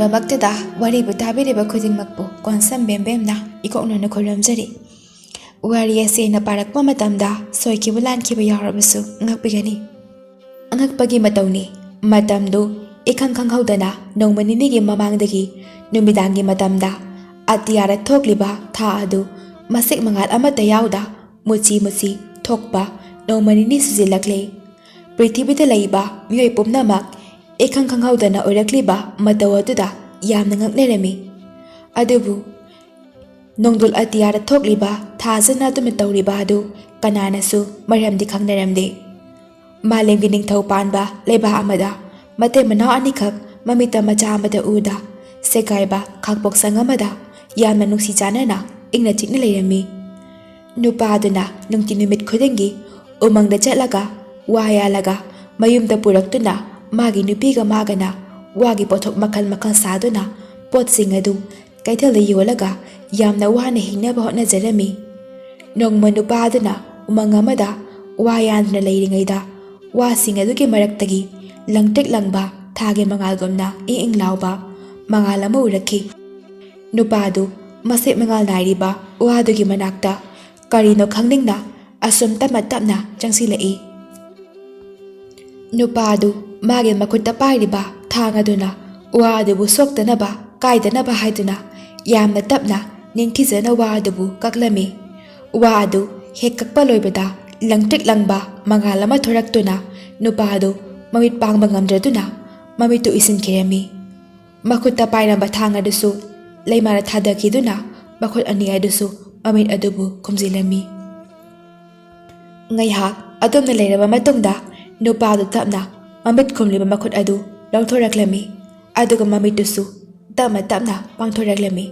ꯃꯔꯛꯇꯨꯗ ꯋꯥꯔꯤꯕꯨ ꯇꯥꯕꯤꯔꯤꯕ ꯈꯨꯗꯤꯡꯃꯛꯄꯨ ꯀꯣꯟꯁꯝ ꯕꯦꯝꯕꯦꯝꯅ ꯏꯀꯣꯛꯅꯅ ꯈꯨꯔꯨꯝꯖꯔꯤ꯫ ꯋꯥꯔꯤ ꯑꯁꯤꯅ ꯄꯥꯔꯛꯄ ꯃꯇꯝꯗ ꯁꯣꯏꯈꯤꯕ ꯂꯥꯟꯈꯤꯕ ꯌꯥꯎꯔꯕꯁꯨ ꯉꯛꯄꯤꯒꯅꯤ꯫ ꯑꯉꯛꯄꯒꯤ ꯃꯇꯧꯅꯤ꯫ ꯃꯇꯝꯗꯨ ꯏꯈꯪ ꯈꯪꯍꯧꯗꯅ ꯅꯣꯡꯃ ꯅꯤꯅꯤꯒꯤ ꯃꯃꯥꯡꯗꯒꯤ ꯅꯨꯃꯤꯗꯥꯡꯒꯤ ꯃꯇꯝꯗ ꯑꯇꯤꯌꯥꯗ ꯊꯣꯛꯂꯤꯕ ꯊꯥ ꯑꯗꯨ ꯃꯁꯦꯛ ꯃꯉꯥꯜ ꯑꯃꯠꯇ ꯌꯥꯎꯗ ꯃꯨꯆꯤ ꯃꯨꯆꯤ ꯊꯣꯛꯄ ꯅꯣꯡꯃ ꯅꯤꯅꯤ ꯁꯨꯖꯤꯜꯂꯛꯂꯦ꯫ ꯄ꯭ꯔꯤꯊꯤꯕꯤꯗ ꯂꯩꯕ ꯃꯤꯑꯣꯏ ꯄꯨꯝꯅꯃꯛ ꯏꯈꯪ ꯈꯪꯍꯧꯗꯅ ꯑꯣꯏꯔꯛꯂꯤꯕ ꯃꯇꯧ ꯑꯗꯨꯗ ꯌꯥꯝꯅ ꯉꯛꯅꯔꯝꯃꯤ꯫ ꯑꯗꯨꯕꯨ ꯅꯣꯡꯗꯣꯜ ꯑꯇꯤꯌꯥꯗ ꯊꯣꯛꯂꯤꯕ ꯊꯥꯖꯅ ꯑꯗꯨꯝꯅ ꯇꯧꯔꯤꯕ ꯑꯗꯨ ꯀꯅꯥꯅꯁꯨ ꯃꯔꯝꯗꯤ ꯈꯪꯅꯔꯝꯗꯦ꯫ ꯃꯥꯂꯦꯝꯒꯤ ꯅꯤꯡꯊꯧ ꯄꯥꯟꯕ ꯂꯩꯕꯥꯛ ꯑꯃꯗ ꯃꯇꯩ ꯃꯅꯥꯎ ꯑꯅꯤꯈꯛ ꯃꯃꯤꯠꯇ ꯃꯆꯥ ꯑꯃꯗ ꯎꯗ ꯁꯦꯒꯥꯏꯕ ꯈꯥꯡꯄꯣꯛꯁꯪ ꯑꯃꯗ ꯌꯥꯝꯅ ꯅꯨꯡꯁꯤ ꯆꯥꯟꯅꯅ ꯏꯪꯅ ꯆꯤꯛꯅ ꯂꯩꯔꯝꯃꯤ꯫ ꯅꯨꯄꯥꯗꯨꯅ ꯅꯨꯡꯇꯤ ꯅꯨꯃꯤꯠ ꯈꯨꯗꯤꯡꯒꯤ ꯎꯃꯪꯗ ꯆꯠꯂꯒ ꯋꯥ ꯌꯥꯜꯂꯒ ꯃꯌꯨꯝꯗ ꯄꯨꯔꯛꯇꯨꯅ ꯃꯥꯒꯤ ꯅꯨꯄꯤꯒ ꯃꯥꯒꯅ ꯋꯥꯒꯤ ꯄꯣꯠꯊꯣꯛ ꯃꯈꯜ ꯃꯈꯜ ꯁꯥꯗꯨꯅ ꯄꯣꯠꯁꯤꯡ ꯑꯗꯨ ꯀꯩꯊꯦꯜꯗ ꯌꯣꯜꯂꯒ ꯌꯥꯝꯅ ꯋꯥꯅ ꯍꯤꯡꯅꯕ ꯍꯣꯠꯅꯖꯔꯝꯃꯤ꯫ ꯅꯣꯡꯃ ꯅꯨꯄꯥꯗꯨꯅ ꯎꯃꯪ ꯑꯃꯗ ꯋꯥ ꯌꯥꯟꯗꯨꯅ ꯂꯩꯔꯤꯉꯩꯗ ꯋꯥꯁꯤꯡ ꯑꯗꯨꯒꯤ ꯃꯔꯛꯇꯒꯤ ꯂꯪꯇ꯭ꯔꯤꯛ ꯂꯪꯕ ꯊꯥꯒꯤ ꯃꯉꯥꯜꯒꯨꯝꯅ ꯏꯪ ꯏꯪ ꯂꯥꯎꯕ ꯃꯉꯥꯜ ꯑꯃ ꯎꯔꯛꯈꯤ꯫ ꯅꯨꯄꯥꯗꯨ ꯃꯁꯦꯛ ꯃꯉꯥꯜ ꯅꯥꯏꯔꯤꯕ ꯋꯥꯗꯨꯒꯤ ꯃꯅꯥꯛꯇ ꯀꯔꯤꯅꯣ ꯈꯪꯅꯤꯡꯅ ꯑꯁꯨꯝ ꯇꯞꯅ ꯇꯞꯅ ꯆꯪꯁꯤꯜꯂꯛꯏ꯫ ꯅꯨꯄꯥꯗꯨ ꯃꯥꯒꯤ ꯃꯈꯨꯠꯇ ꯄꯥꯏꯔꯤꯕ ꯊꯥꯡ ꯑꯗꯨꯅ ꯋꯥ ꯑꯗꯨꯕꯨ ꯁꯣꯛꯇꯅꯕ ꯀꯥꯏꯗꯅꯕ ꯍꯥꯏꯗꯨꯅ ꯌꯥꯝꯅ ꯇꯞꯅ ꯅꯤꯡꯊꯤꯖꯅ ꯋꯥ ꯑꯗꯨꯕꯨ ꯀꯛꯂꯝꯃꯤ꯫ ꯋꯥ ꯑꯗꯨ ꯍꯦꯛ ꯀꯛꯄ ꯂꯣꯏꯕꯗ ꯂꯪꯇ꯭ꯔꯤꯛ ꯂꯪꯕ ꯃꯉꯥꯜ ꯑꯃ ꯊꯣꯔꯛꯇꯨꯅ ꯅꯨꯄꯥꯗꯨ ꯃꯃꯤꯠ ꯄꯥꯡꯕ ꯉꯝꯗ꯭ꯔꯗꯨꯅ ꯃꯃꯤꯠꯇꯨ ꯎꯏꯁꯤꯟꯈꯤꯔꯝꯃꯤ꯫ ꯃꯈꯨꯠꯇ ꯄꯥꯏꯔꯝꯕ ꯊꯥꯡ ꯑꯗꯨꯁꯨ ꯂꯩꯃꯥꯗ ꯊꯥꯗꯈꯤꯗꯨꯅ ꯃꯈꯨꯠ ꯑꯅꯤ ꯑꯗꯨꯁꯨ ꯃꯃꯤꯠ ꯑꯗꯨꯕꯨ ꯈꯨꯝꯖꯤꯜꯂꯝꯃꯤ꯫ ꯉꯥꯏꯍꯥꯛ ꯑꯗꯨꯝꯅ ꯂꯩꯔꯕ ꯃꯇꯨꯡꯗ ꯅꯨꯄꯥꯗꯨ ꯇꯞꯅ ꯃꯃꯤꯠ ꯈꯨꯝꯂꯤꯕ ꯃꯈꯨꯠ ꯑꯗꯨ ꯂꯧꯊꯣꯔꯛꯂꯝꯃꯤ꯫ ꯑꯗꯨꯒ ꯃꯃꯤꯠꯇꯨꯁꯨ ꯇꯞꯅ ꯇꯞꯅ ꯄꯥꯡꯊꯣꯔꯛꯂꯝꯃꯤ꯫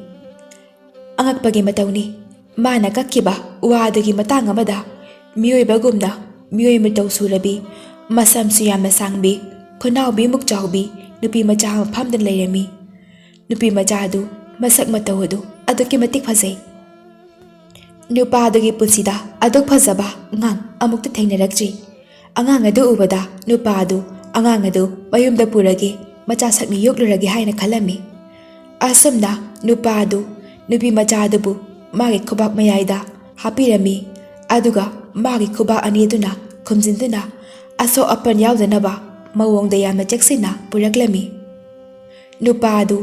ꯑꯉꯛꯄꯒꯤ ꯃꯇꯧꯅꯤ꯫ ꯃꯥꯅ ꯀꯛꯈꯤꯕ ꯋꯥ ꯑꯗꯨꯒꯤ ꯃꯇꯥꯡ ꯑꯃꯗ ꯃꯤꯑꯣꯏꯕꯒꯨꯝꯅ ꯃꯤꯑꯣꯏ ꯃꯇꯧ ꯁꯨꯔꯕꯤ ꯃꯁꯝꯁꯨ ꯌꯥꯝꯅ ꯁꯥꯡꯕꯤ ꯈꯨꯅꯥꯎꯕꯤꯃꯨꯛ ꯆꯥꯎꯕꯤ ꯅꯨꯄꯤ ꯃꯆꯥ ꯑꯃ ꯐꯝꯗꯨꯅ ꯂꯩꯔꯝꯃꯤ꯫ ꯅꯨꯄꯤ ꯃꯆꯥ ꯑꯗꯨ ꯃꯁꯛ ꯃꯇꯧ ꯑꯗꯨ ꯑꯗꯨꯛꯀꯤ ꯃꯇꯤꯛ ꯐꯖꯩ꯫ ꯅꯨꯄꯥꯗꯨꯒꯤ ꯄꯨꯟꯁꯤꯗ ꯑꯗꯨꯛ ꯐꯖꯕ ꯑꯉꯥꯡ ꯑꯃꯨꯛꯇ ꯊꯦꯡꯅꯔꯛꯇ꯭ꯔꯤ꯫ ꯑꯉꯥꯡ ꯑꯗꯨ ꯎꯕꯗ ꯅꯨꯄꯥ ꯑꯗꯨ ꯑꯉꯥꯡ ꯑꯗꯨ ꯃꯌꯨꯝꯗ ꯄꯨꯔꯒꯦ ꯃꯆꯥ ꯁꯛꯅ ꯌꯣꯛꯂꯨꯔꯒꯦ ꯍꯥꯏꯅ ꯈꯜꯂꯝꯃꯤ꯫ ꯑꯁꯨꯝꯅ ꯅꯨꯄꯥ ꯑꯗꯨ ꯅꯨꯄꯤ ꯃꯆꯥ ꯑꯗꯨꯕꯨ ꯃꯥꯒꯤ ꯈꯨꯕꯥꯛ ꯃꯌꯥꯏꯗ ꯍꯥꯞꯄꯤꯔꯝꯃꯤ꯫ ꯑꯗꯨꯒ ꯃꯥꯒꯤ ꯈꯨꯕꯥꯛ ꯑꯅꯤ ꯑꯗꯨꯅ ꯈꯨꯝꯖꯤꯟꯗꯨꯅ ꯑꯁꯣꯛ ꯑꯄꯟ ꯌꯥꯎꯗꯅꯕ ꯃꯑꯣꯡꯗ ꯌꯥꯝꯅ ꯆꯦꯛꯁꯤꯟꯅ ꯄꯨꯔꯛꯂꯝꯃꯤ꯫ ꯅꯨꯄꯥ ꯑꯗꯨ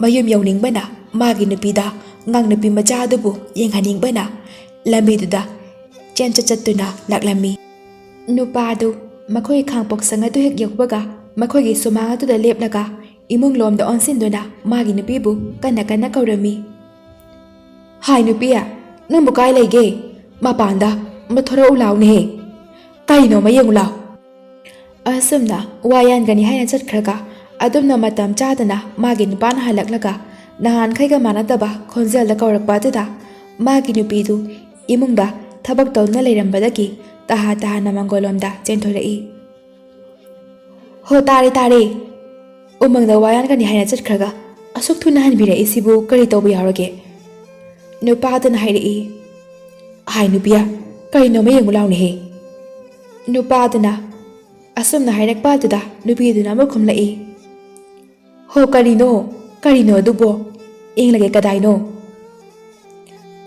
ꯃꯌꯨꯝ ꯌꯧꯅꯤꯡꯕꯅ ꯃꯥꯒꯤ ꯅꯨꯄꯤꯗ ꯑꯉꯥꯡ ꯅꯨꯄꯤ ꯃꯆꯥ ꯑꯗꯨꯕꯨ ꯌꯦꯡꯍꯟꯅꯤꯡꯕꯅ ꯂꯝꯕꯤꯗꯨꯗ ꯆꯦꯟꯆꯠ ꯆꯠꯇꯨꯅ ꯂꯥꯛꯂꯝꯃꯤ꯫ ꯅꯨꯄꯥ ꯑꯗꯨ ꯃꯈꯣꯏꯒꯤ ꯈꯥꯡꯄꯣꯛꯁꯪ ꯑꯗꯨ ꯍꯦꯛ ꯌꯧꯕꯒ ꯃꯈꯣꯏꯒꯤ ꯁꯨꯃꯥꯡ ꯑꯗꯨꯗ ꯂꯦꯞꯂꯒ ꯏꯃꯨꯡ ꯂꯣꯝꯗ ꯑꯣꯟꯁꯤꯟꯗꯨꯅ ꯃꯥꯒꯤ ꯅꯨꯄꯤꯕꯨ ꯀꯟꯅ ꯀꯟꯅ ꯀꯧꯔꯝꯃꯤ꯫ "ꯍꯥꯏ ꯅꯨꯄꯤ, ꯅꯪꯕꯨ ꯀꯥꯏ ꯂꯩꯒꯦ? ꯃꯄꯥꯟꯗ ꯑꯃ ꯊꯣꯔꯛꯎ ꯂꯥꯎꯅꯦꯍꯦ꯫ ꯀꯔꯤꯅꯣꯃ ꯌꯦꯡꯉꯨ ꯂꯥꯎ." ꯑꯁꯨꯝꯅ ꯋꯥ ꯌꯥꯟꯒꯅꯤ ꯍꯥꯏꯅ ꯆꯠꯈ꯭ꯔꯒ ꯑꯗꯨꯝꯅ ꯃꯇꯝ ꯆꯥꯗꯅ ꯃꯥꯒꯤ ꯅꯨꯄꯥꯅ ꯍꯜꯂꯛꯂꯒ ꯅꯍꯥꯟꯈꯩꯒ ꯃꯥꯟꯅꯗꯕ ꯈꯣꯟꯖꯦꯜꯗ ꯀꯧꯔꯛꯄ ꯑꯗꯨꯗ ꯃꯥꯒꯤ ꯅꯨꯄꯤꯗꯨ ꯏꯃꯨꯡꯗ ꯊꯕꯛ ꯇꯧꯗꯨꯅ ꯂꯩꯔꯝꯕꯗꯒꯤ ꯇꯍꯥ ꯇꯍꯥꯅ ꯃꯥꯡꯒꯣꯜꯂꯣꯝꯗ ꯆꯦꯟꯊꯣꯔꯛꯏ꯫ "ꯍꯣ ꯇꯥꯔꯦ ꯇꯥꯔꯦ꯫ ꯎꯃꯪꯗ ꯋꯥ ꯌꯥꯟꯒꯅꯤ ꯍꯥꯏꯅ ꯆꯠꯈ꯭ꯔꯒ ꯑꯁꯨꯛ ꯊꯨꯅ ꯍꯟꯕꯤꯔꯛꯏꯁꯤꯕꯨ ꯀꯔꯤ ꯇꯧꯕ ꯌꯥꯎꯔꯒꯦ?" ꯅꯨꯄꯥꯗꯨꯅ ꯍꯥꯏꯔꯛꯏ꯫ "ꯍꯥꯏ ꯅꯨꯄꯤ, ꯀꯔꯤꯅꯣꯃ ꯌꯦꯡꯉꯨ ꯂꯥꯎꯅꯦꯍꯦ." ꯅꯨꯄꯥꯗꯨꯅ ꯑꯁꯨꯝꯅ ꯍꯥꯏꯔꯛꯄ ꯑꯗꯨꯗ ꯅꯨꯄꯤꯗꯨꯅ ꯑꯃꯨꯛ ꯈꯨꯝꯂꯛꯏ꯫ "ꯍꯣ ꯀꯔꯤꯅꯣ ꯑꯗꯨꯕꯣ? ꯌꯦꯡꯂꯒꯦ ꯀꯗꯥꯏꯅꯣ?"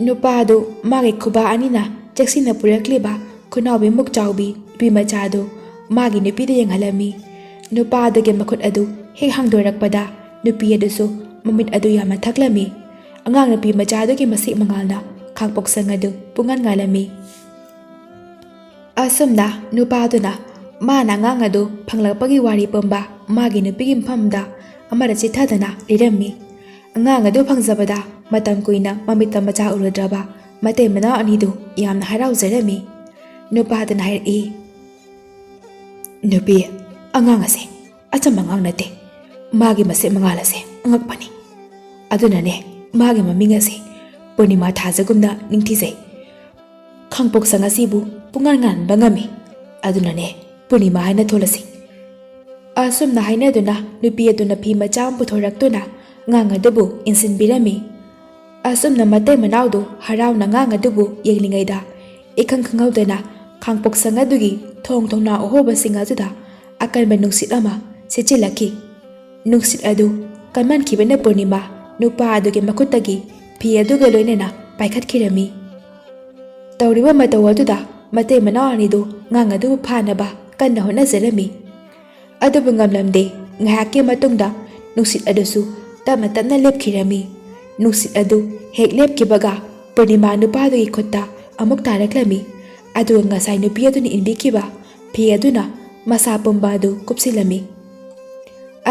ꯅꯨꯄꯥꯗꯨ ꯃꯥꯒꯤ ꯈꯨꯕꯥꯛ ꯑꯅꯤꯅ ꯆꯦꯛꯁꯤꯟꯅ ꯄꯨꯔꯛꯂꯤꯕ ꯈꯨꯅꯥꯎꯕꯤꯃꯨꯛ ꯆꯥꯎꯕꯤ ꯅꯨꯄꯤ ꯃꯆꯥꯗꯨ ꯃꯥꯒꯤ ꯅꯨꯄꯤꯗ ꯌꯦꯡꯍꯜꯂꯝꯃꯤ꯫ ꯅꯨꯄꯥꯗꯨꯒꯤ ꯃꯈꯨꯠ ꯑꯗꯨ ꯍꯦꯛ ꯍꯥꯡꯗꯣꯔꯛꯄꯗ ꯅꯨꯄꯤ ꯑꯗꯨꯁꯨ ꯃꯃꯤꯠ ꯑꯗꯨ ꯌꯥꯝꯅ ꯊꯛꯂꯝꯃꯤ꯫ ꯑꯉꯥꯡ ꯅꯨꯄꯤ ꯃꯆꯥꯗꯨꯒꯤ ꯃꯁꯦꯛ ꯃꯉꯥꯜꯅ ꯈꯥꯡꯄꯣꯛꯁꯪ ꯑꯗꯨ ꯄꯨꯡꯉꯥꯟ ꯉꯥꯜꯂꯝꯃꯤ꯫ ꯑꯁꯨꯝꯅ ꯅꯨꯄꯥꯗꯨꯅ ꯃꯥꯅ ꯑꯉꯥꯡ ꯑꯗꯨ ꯐꯪꯂꯛꯄꯒꯤ ꯋꯥꯔꯤ ꯄꯨꯝꯕ ꯃꯥꯒꯤ ꯅꯨꯄꯤꯒꯤ ꯃꯐꯝꯗ ꯑꯃꯗ ꯆꯤꯊꯗꯅ ꯂꯤꯔꯝꯃꯤ꯫ ꯑꯉꯥꯡ ꯑꯗꯨ ꯐꯪꯖꯕꯗ ꯃꯇꯝ ꯀꯨꯏꯅ ꯃꯃꯤꯠꯇ ꯃꯆꯥ ꯎꯔꯨꯗ꯭ꯔꯕ ꯃꯇꯩ ꯃꯅꯥꯎ ꯑꯅꯤꯗꯨ ꯌꯥꯝꯅ ꯍꯔꯥꯎꯖꯔꯝꯃꯤ꯫ ꯅꯨꯄꯥꯗꯨꯅ ꯍꯥꯏꯔꯛꯏ꯫ "ꯅꯨꯄꯤ, ꯑꯉꯥꯡ ꯑꯁꯦ ꯑꯆꯝꯕ ꯑꯉꯥꯡ ꯅꯠꯇꯦ꯫ ꯃꯥꯒꯤ ꯃꯁꯦꯛ ꯃꯉꯥꯜ ꯑꯁꯦ ꯑꯉꯛꯄꯅꯤ꯫ ꯑꯗꯨꯅꯅꯦ ꯃꯥꯒꯤ ꯃꯃꯤꯡ ꯑꯁꯤ ꯄꯨꯔꯅꯤꯃꯥ ꯊꯥꯖꯒꯨꯝꯅ ꯅꯤꯡꯊꯤꯖꯩ꯫ ꯈꯥꯡꯄꯣꯛꯁꯪ ꯑꯁꯤꯕꯨ ꯄꯨꯡꯉꯥꯟ ꯉꯥꯟꯍꯟꯕ ꯉꯝꯃꯤ꯫ ꯑꯗꯨꯅꯅꯦ ꯄꯨꯔꯅꯤꯃꯥ ꯍꯥꯏꯅ ꯊꯣꯜꯂꯁꯤ." ꯑꯁꯨꯝꯅ ꯍꯥꯏꯅꯗꯨꯅ ꯅꯨꯄꯤ ꯑꯗꯨꯅ ꯐꯤ ꯃꯆꯥ ꯑꯃ ꯄꯨꯊꯣꯔꯛꯇꯨꯅ ꯑꯉꯥꯡ ꯑꯗꯨꯕꯨ ꯏꯟꯁꯤꯟꯕꯤꯔꯝꯃꯤ꯫ ꯑꯁꯨꯝꯅ ꯃꯇꯩ ꯃꯅꯥꯎꯗꯨ ꯍꯔꯥꯎꯅ ꯑꯉꯥꯡ ꯑꯗꯨꯕꯨ ꯌꯦꯡꯂꯤꯉꯩꯗ ꯏꯈꯪ ꯈꯪꯍꯧꯗꯅ ꯈꯥꯡꯄꯣꯛꯁꯪ ꯑꯗꯨꯒꯤ ꯊꯣꯡ ꯊꯣꯡꯅꯥꯎ ꯑꯍꯣꯕꯁꯤꯡ ꯑꯗꯨꯗ ꯑꯀꯟꯕ ꯅꯨꯡꯁꯤꯠ ꯑꯃ ꯁꯤꯠꯆꯤꯜꯂꯛꯈꯤ꯫ ꯅꯨꯡꯁꯤꯠ ꯑꯗꯨ ꯀꯟꯃꯟꯈꯤꯕꯅ ꯄꯨꯔꯅꯤꯃꯥ ꯅꯨꯄꯥ ꯑꯗꯨꯒꯤ ꯃꯈꯨꯠꯇꯒꯤ ꯐꯤ ꯑꯗꯨꯒ ꯂꯣꯏꯅꯅ ꯄꯥꯏꯈꯠꯈꯤꯔꯝꯃꯤ꯫ ꯇꯧꯔꯤꯕ ꯃꯇꯧ ꯑꯗꯨꯗ ꯃꯇꯩ ꯃꯅꯥꯎ ꯑꯅꯤꯗꯨ ꯉꯥꯡ ꯑꯗꯨꯕꯨ ꯐꯥꯅꯕ ꯀꯟꯅ ꯍꯣꯠꯅꯖꯔꯝꯃꯤ꯫ ꯑꯗꯨꯕꯨ ꯉꯝꯂꯝꯗꯦ꯫ ꯉꯥꯏꯍꯥꯛꯀꯤ ꯃꯇꯨꯡꯗ ꯅꯨꯡꯁꯤꯠ ꯑꯗꯨꯁꯨ ꯇꯞꯅ ꯇꯞꯅ ꯂꯦꯞꯈꯤꯔꯝꯃꯤ꯫ ꯅꯨꯡꯁꯤꯠ ꯑꯗꯨ ꯍꯦꯛ ꯂꯦꯞꯈꯤꯕꯒ ꯄꯨꯔꯅꯤꯃꯥ ꯅꯨꯄꯥꯗꯨꯒꯤ ꯈꯨꯠꯇ ꯑꯃꯨꯛ ꯇꯥꯔꯛꯂꯝꯃꯤ꯫ ꯑꯗꯨꯒ ꯉꯁꯥꯏ ꯅꯨꯄꯤ ꯑꯗꯨꯅ ꯏꯟꯕꯤꯈꯤꯕ ꯐꯤ ꯑꯗꯨꯅ ꯃꯁꯥ ꯄꯨꯝꯕ ꯑꯗꯨ ꯀꯨꯞꯁꯤꯜꯂꯝꯃꯤ꯫